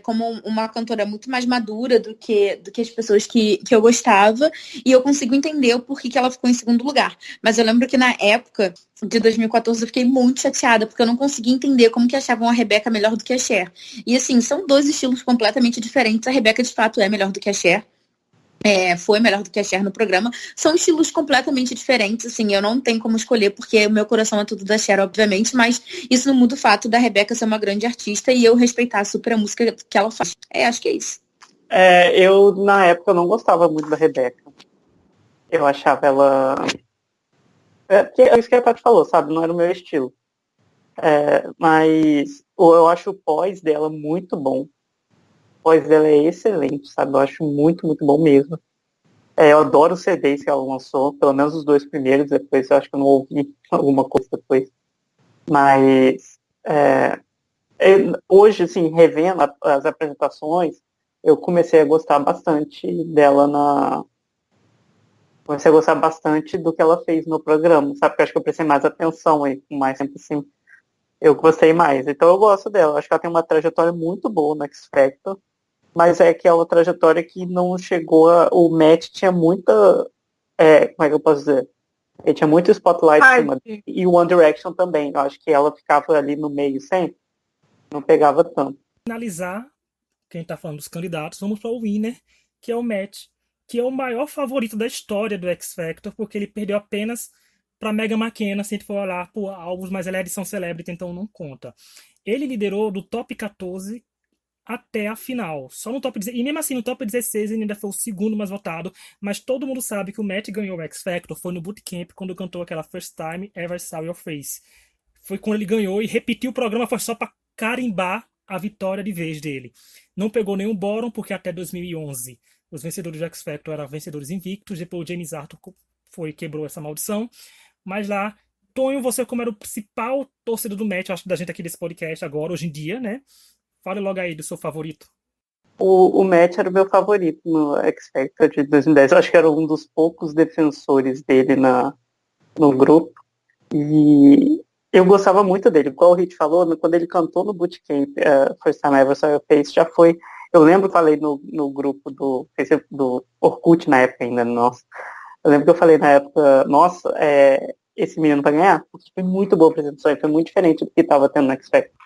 como uma cantora muito mais madura do que as pessoas que eu gostava, e eu consigo entender o porquê que ela ficou em segundo lugar. Mas eu lembro que na época de 2014 eu fiquei muito chateada, porque eu não conseguia entender como que achavam a Rebeca melhor do que a Cher. E assim, são dois estilos completamente diferentes. A Rebeca, de fato, é melhor do que a Cher. Foi melhor do que a Cher no programa. São estilos completamente diferentes, assim, eu não tenho como escolher, porque o meu coração é tudo da Cher, obviamente, mas isso não muda o fato da Rebeca ser uma grande artista e eu respeitar super a música que ela faz. Acho que é isso. Eu, na época, não gostava muito da Rebeca. Eu achava ela... É isso que a Tati falou, sabe? Não era o meu estilo. Mas eu acho o pós dela muito bom. O pós dela é excelente, sabe? Eu acho muito, muito bom mesmo. Eu adoro os CDs que ela lançou, pelo menos os 2 primeiros, depois eu acho que eu não ouvi alguma coisa depois. Mas hoje, assim, revendo as apresentações, eu comecei a gostar bastante dela Comecei a gostar bastante do que ela fez no programa, sabe? Porque eu acho que eu prestei mais atenção aí, com mais tempo assim. Eu gostei mais. Então eu gosto dela. Acho que ela tem uma trajetória muito boa no X Factor. Mas é aquela trajetória que não chegou o Matt tinha muita... como é que eu posso dizer? Ele tinha muito spotlight em cima dele. E o One Direction também. Eu acho que ela ficava ali no meio sempre. Não pegava tanto. Finalizar que a gente tá falando dos candidatos, vamos para o winner, que é o Matt, que é o maior favorito da história do X Factor, porque ele perdeu apenas para Megan McKenna, se a gente for olhar por álbuns, mas ela é edição Celebrity, então não conta. Ele liderou do top 14 até a final. Só no top 16, e mesmo assim no top 16 ele ainda foi o segundo mais votado, mas todo mundo sabe que o Matt ganhou o X Factor foi no bootcamp quando cantou aquela First Time Ever Saw Your Face. Foi quando ele ganhou e repetiu o programa, foi só para carimbar a vitória de vez dele. Não pegou nenhum bórum porque até 2011 os vencedores do X Factor eram vencedores invictos, depois o James Arthur quebrou essa maldição, mas lá Tonho, você como era o principal torcedor do Matt, acho da gente aqui desse podcast agora, hoje em dia, né? Fale logo aí do seu favorito. O Matt era o meu favorito no X Factor de 2010. Eu acho que era um dos poucos defensores dele no grupo. E eu gostava muito dele. Igual o Hit falou, quando ele cantou no Bootcamp, First Time I Ever Saw Your Face, já foi... Eu lembro que eu falei no grupo do Orkut na época ainda, nossa. Eu lembro que eu falei na época, nossa, esse menino vai ganhar. Porque foi muito boa a apresentação, foi muito diferente do que estava tendo no X Factor.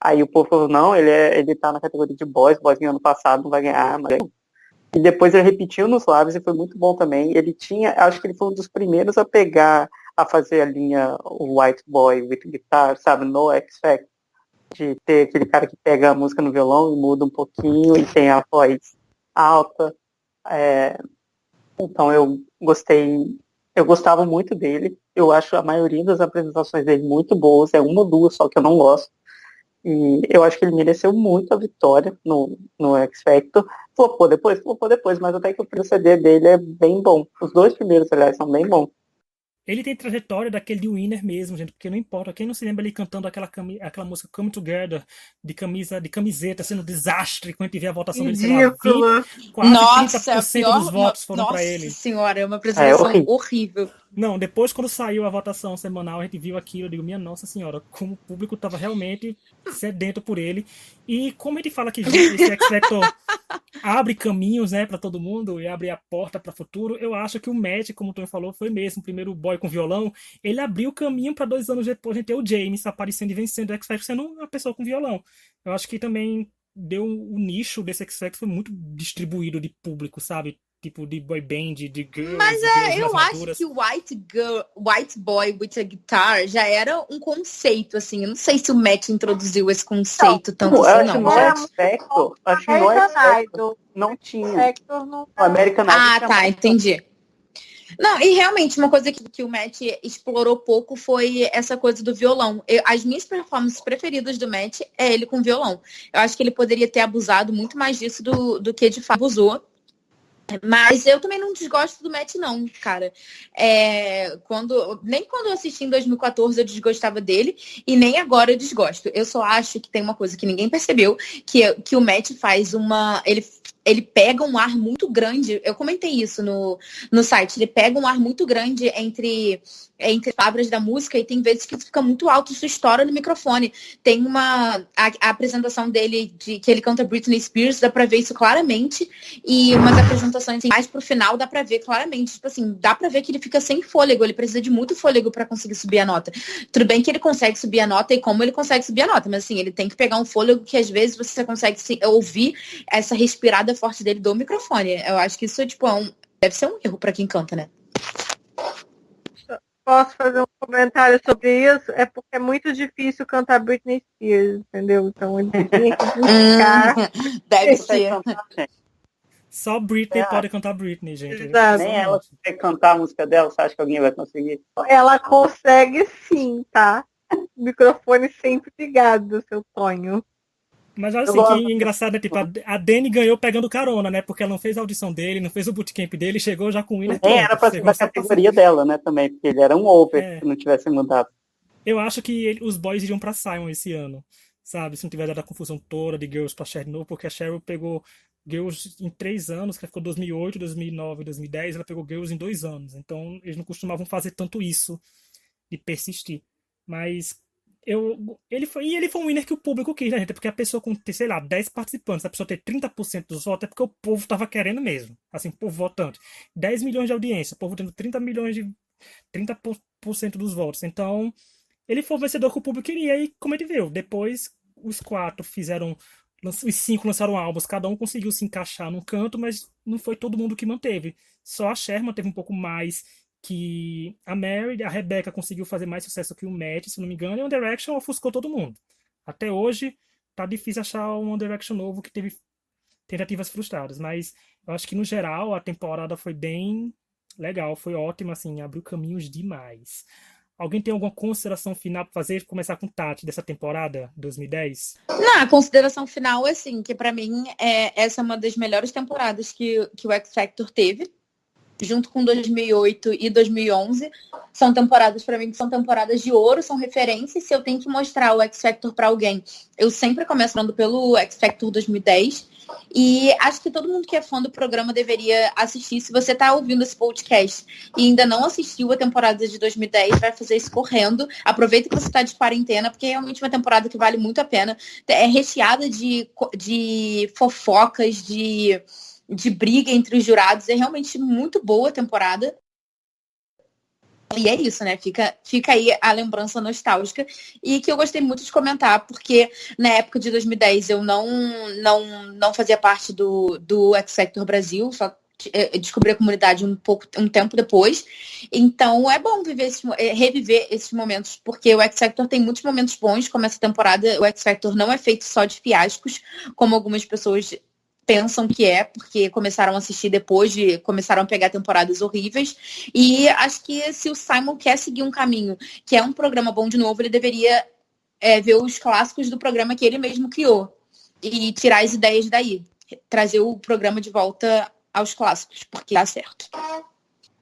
Aí o povo falou, não, ele tá na categoria de boys ganhou ano passado, não vai ganhar, mas... E depois ele repetiu nos lábios e foi muito bom também. Ele acho que ele foi um dos primeiros a fazer a linha White Boy with Guitar, sabe, no X Factor. De ter aquele cara que pega a música no violão e muda um pouquinho e tem a voz alta. Então eu gostava muito dele. Eu acho a maioria das apresentações dele muito boas, é uma ou duas só que eu não gosto. E eu acho que ele mereceu muito a vitória no X Factor. Flopou depois, mas até que o primeiro CD dele é bem bom. Os dois primeiros, aliás, são bem bons. Ele tem trajetória daquele de winner mesmo, gente, porque não importa. Quem não se lembra ele cantando aquela música Come Together, de camiseta, sendo um desastre, quando a gente vê a votação dele, sei lá, quase Nossa, 30% dos votos foram para ele. Nossa senhora, é uma apresentação horrível. Não, depois quando saiu a votação semanal, a gente viu aquilo, eu digo, minha nossa senhora, como o público estava realmente sedento por ele. E como a gente fala que esse X Factor abre caminhos, né, para todo mundo e abre a porta para o futuro, eu acho que o Matt, como o Tony falou, foi mesmo o primeiro boy com violão. Ele abriu o caminho para 2 anos depois a gente ter o James aparecendo e vencendo o X Factor sendo uma pessoa com violão. Eu acho que também deu o nicho desse X Factor foi muito distribuído de público, sabe? Tipo de boy band, de girls. Mas eu acho que o White Boy with a Guitar já era um conceito, assim. Eu não sei se o Matt introduziu esse conceito tanto assim, não. Acho que no X Factor não tinha. No American Idol. Ah, tá, entendi. Não, e realmente uma coisa que o Matt explorou pouco foi essa coisa do violão. As minhas performances preferidas do Matt é ele com violão. Eu acho que ele poderia ter abusado muito mais disso do que de fato abusou. Mas eu também não desgosto do Matt, não, cara. Nem quando eu assisti em 2014 eu desgostava dele, e nem agora eu desgosto. Eu só acho que tem uma coisa que ninguém percebeu, que o Matt faz ele pega um ar muito grande. Eu comentei isso no site. Ele pega um ar muito grande entre palavras da música e tem vezes que fica muito alto, isso estoura no microfone. Tem a apresentação dele que ele canta Britney Spears, dá pra ver isso claramente. E umas apresentações assim, mais pro final dá pra ver claramente. Tipo assim, dá pra ver que ele fica sem fôlego. Ele precisa de muito fôlego pra conseguir subir a nota. Tudo bem que ele consegue subir a nota e como ele consegue subir a nota, mas assim, ele tem que pegar um fôlego que às vezes você consegue ouvir essa respirada forte dele do microfone. Eu acho que isso tipo, deve ser um erro pra quem canta, né? Posso fazer um comentário sobre isso? É porque é muito difícil cantar Britney Spears, entendeu? Então ele tinha que buscar. Deve ser. Só Britney pode cantar Britney, gente. Exato. Nem ela consegue cantar a música dela, você acha que alguém vai conseguir? Ela consegue sim, tá? Microfone sempre ligado, seu Tonho. Mas assim, que engraçado, né? Tipo, a Dani ganhou pegando carona, né? Porque ela não fez a audição dele, não fez o bootcamp dele, chegou já com o winner. Era pra ser da categoria dela, né? Também, porque ele era um over se não tivesse mudado. Eu acho que os boys iriam pra Simon esse ano, sabe? Se não tiver dado a confusão toda de Girls pra Cheryl, porque a Cheryl pegou Girls em 3 anos, que ela ficou 2008, 2009, 2010, ela pegou Girls em 2 anos. Então, eles não costumavam fazer tanto isso, de persistir. Mas ele foi um winner que o público quis, né, gente? Porque a pessoa com, sei lá, 10 participantes, a pessoa ter 30% dos votos, é porque o povo tava querendo mesmo. Assim, o povo votante. 10 milhões de audiência, o povo tendo 30% dos votos. Então, ele foi o vencedor que o público queria. E como ele viu, depois os 4 fizeram Os 5 lançaram álbuns, cada um conseguiu se encaixar num canto, mas não foi todo mundo que manteve. Só a Cher manteve um pouco mais que a Mary, a Rebecca conseguiu fazer mais sucesso que o Matt, se não me engano, e o One Direction ofuscou todo mundo. Até hoje, tá difícil achar um One Direction novo que teve tentativas frustradas, mas eu acho que no geral a temporada foi bem legal, foi ótima, assim, abriu caminhos demais. Alguém tem alguma consideração final para fazer? Começar com Tati dessa temporada 2010? Não, a consideração final é assim, que pra mim essa é uma das melhores temporadas que o X Factor teve, junto com 2008 e 2011. São temporadas, pra mim, que são temporadas de ouro, são referências. Se eu tenho que mostrar o X Factor pra alguém, eu sempre começo falando pelo X Factor 2010. E acho que todo mundo que é fã do programa deveria assistir. Se você tá ouvindo esse podcast e ainda não assistiu a temporada de 2010, vai fazer isso correndo. Aproveita que você tá de quarentena, porque é realmente uma temporada que vale muito a pena. É recheada de fofocas, de briga entre os jurados. É realmente muito boa a temporada. E é isso, né? Fica aí a lembrança nostálgica e que eu gostei muito de comentar, porque na época de 2010 eu não fazia parte do X Factor Brasil, só descobri a comunidade um tempo depois. Então é bom reviver esses momentos, porque o X Factor tem muitos momentos bons, como essa temporada. O X Factor não é feito só de fiascos, como algumas pessoas pensam que é, porque começaram a assistir depois começaram a pegar temporadas horríveis. E acho que se o Simon quer seguir um caminho que é um programa bom de novo, ele deveria ver os clássicos do programa que ele mesmo criou e tirar as ideias daí. Trazer o programa de volta aos clássicos, porque dá certo.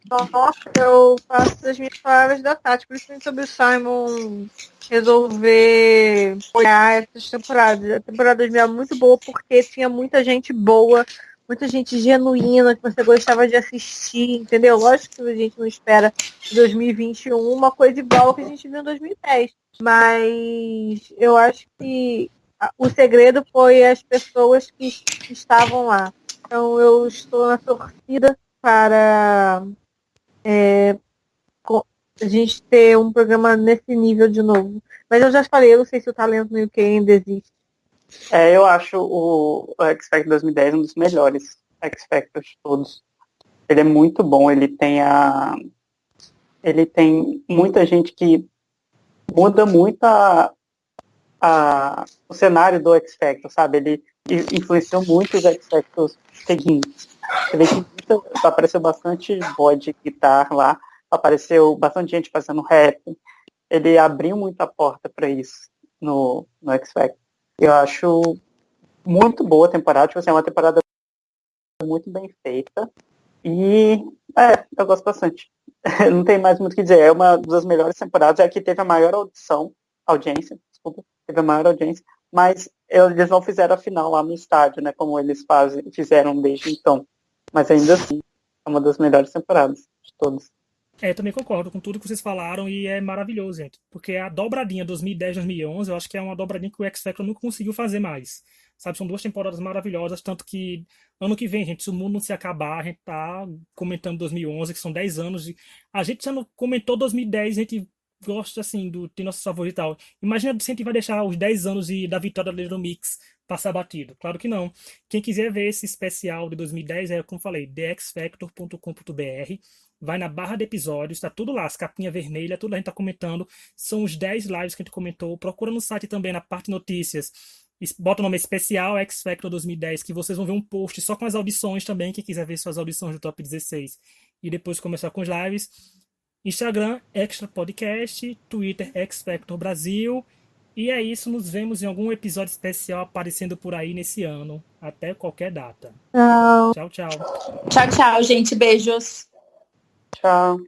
Nossa, eu faço as minhas palavras da Tati, principalmente sobre o Simon resolver olhar essas temporadas. A temporada 2000 é muito boa porque tinha muita gente boa, muita gente genuína que você gostava de assistir, entendeu? Lógico que a gente não espera em 2021 uma coisa igual ao que a gente viu em 2010, mas eu acho que o segredo foi as pessoas que estavam lá. Então eu estou na torcida para a gente ter um programa nesse nível de novo. Mas eu já falei, eu não sei se o talento no UK ainda existe. Eu acho o X Factor 2010 um dos melhores X Factors de todos. Ele é muito bom, ele tem muita gente que muda muito o cenário do X Factor, sabe? Ele influenciou muito os X Factors seguintes. Você vê que apareceu bastante boy de guitarra lá, apareceu bastante gente fazendo rap. Ele abriu muita porta para isso no X Factor. Eu acho muito boa a temporada, tipo assim, é uma temporada muito bem feita. E eu gosto bastante. Não tem mais muito o que dizer. É uma das melhores temporadas, é a que teve a maior audiência, teve a maior audiência, mas eles não fizeram a final lá no estádio, né? Como eles fizeram desde então. Mas ainda assim, é uma das melhores temporadas de todas. Eu também concordo com tudo que vocês falaram e é maravilhoso, gente. Porque a dobradinha 2010-2011, eu acho que é uma dobradinha que o X Factor não conseguiu fazer mais. Sabe, são 2 temporadas maravilhosas, tanto que ano que vem, gente, se o mundo não se acabar, a gente tá comentando 2011, que são 10 anos. A gente já não comentou 2010, a gente gosta, assim, tem nosso favorito e tal. Imagina se a gente vai deixar os 10 anos da vitória da Little Mix passar batido. Claro que não. Quem quiser ver esse especial de 2010 como falei, thexfactor.com.br. Vai na barra de episódios, tá tudo lá, as capinhas vermelhas, tudo a gente tá comentando. São os 10 lives que a gente comentou. Procura no site também, na parte notícias. Bota o nome especial X Factor 2010, que vocês vão ver um post só com as audições também, quem quiser ver suas audições do Top 16. E depois começar com os lives. Instagram, Extra Podcast. Twitter, X Factor Brasil. E é isso, nos vemos em algum episódio especial aparecendo por aí nesse ano. Até qualquer data. Tchau. Tchau, tchau. Tchau, tchau, gente. Beijos. Tchau.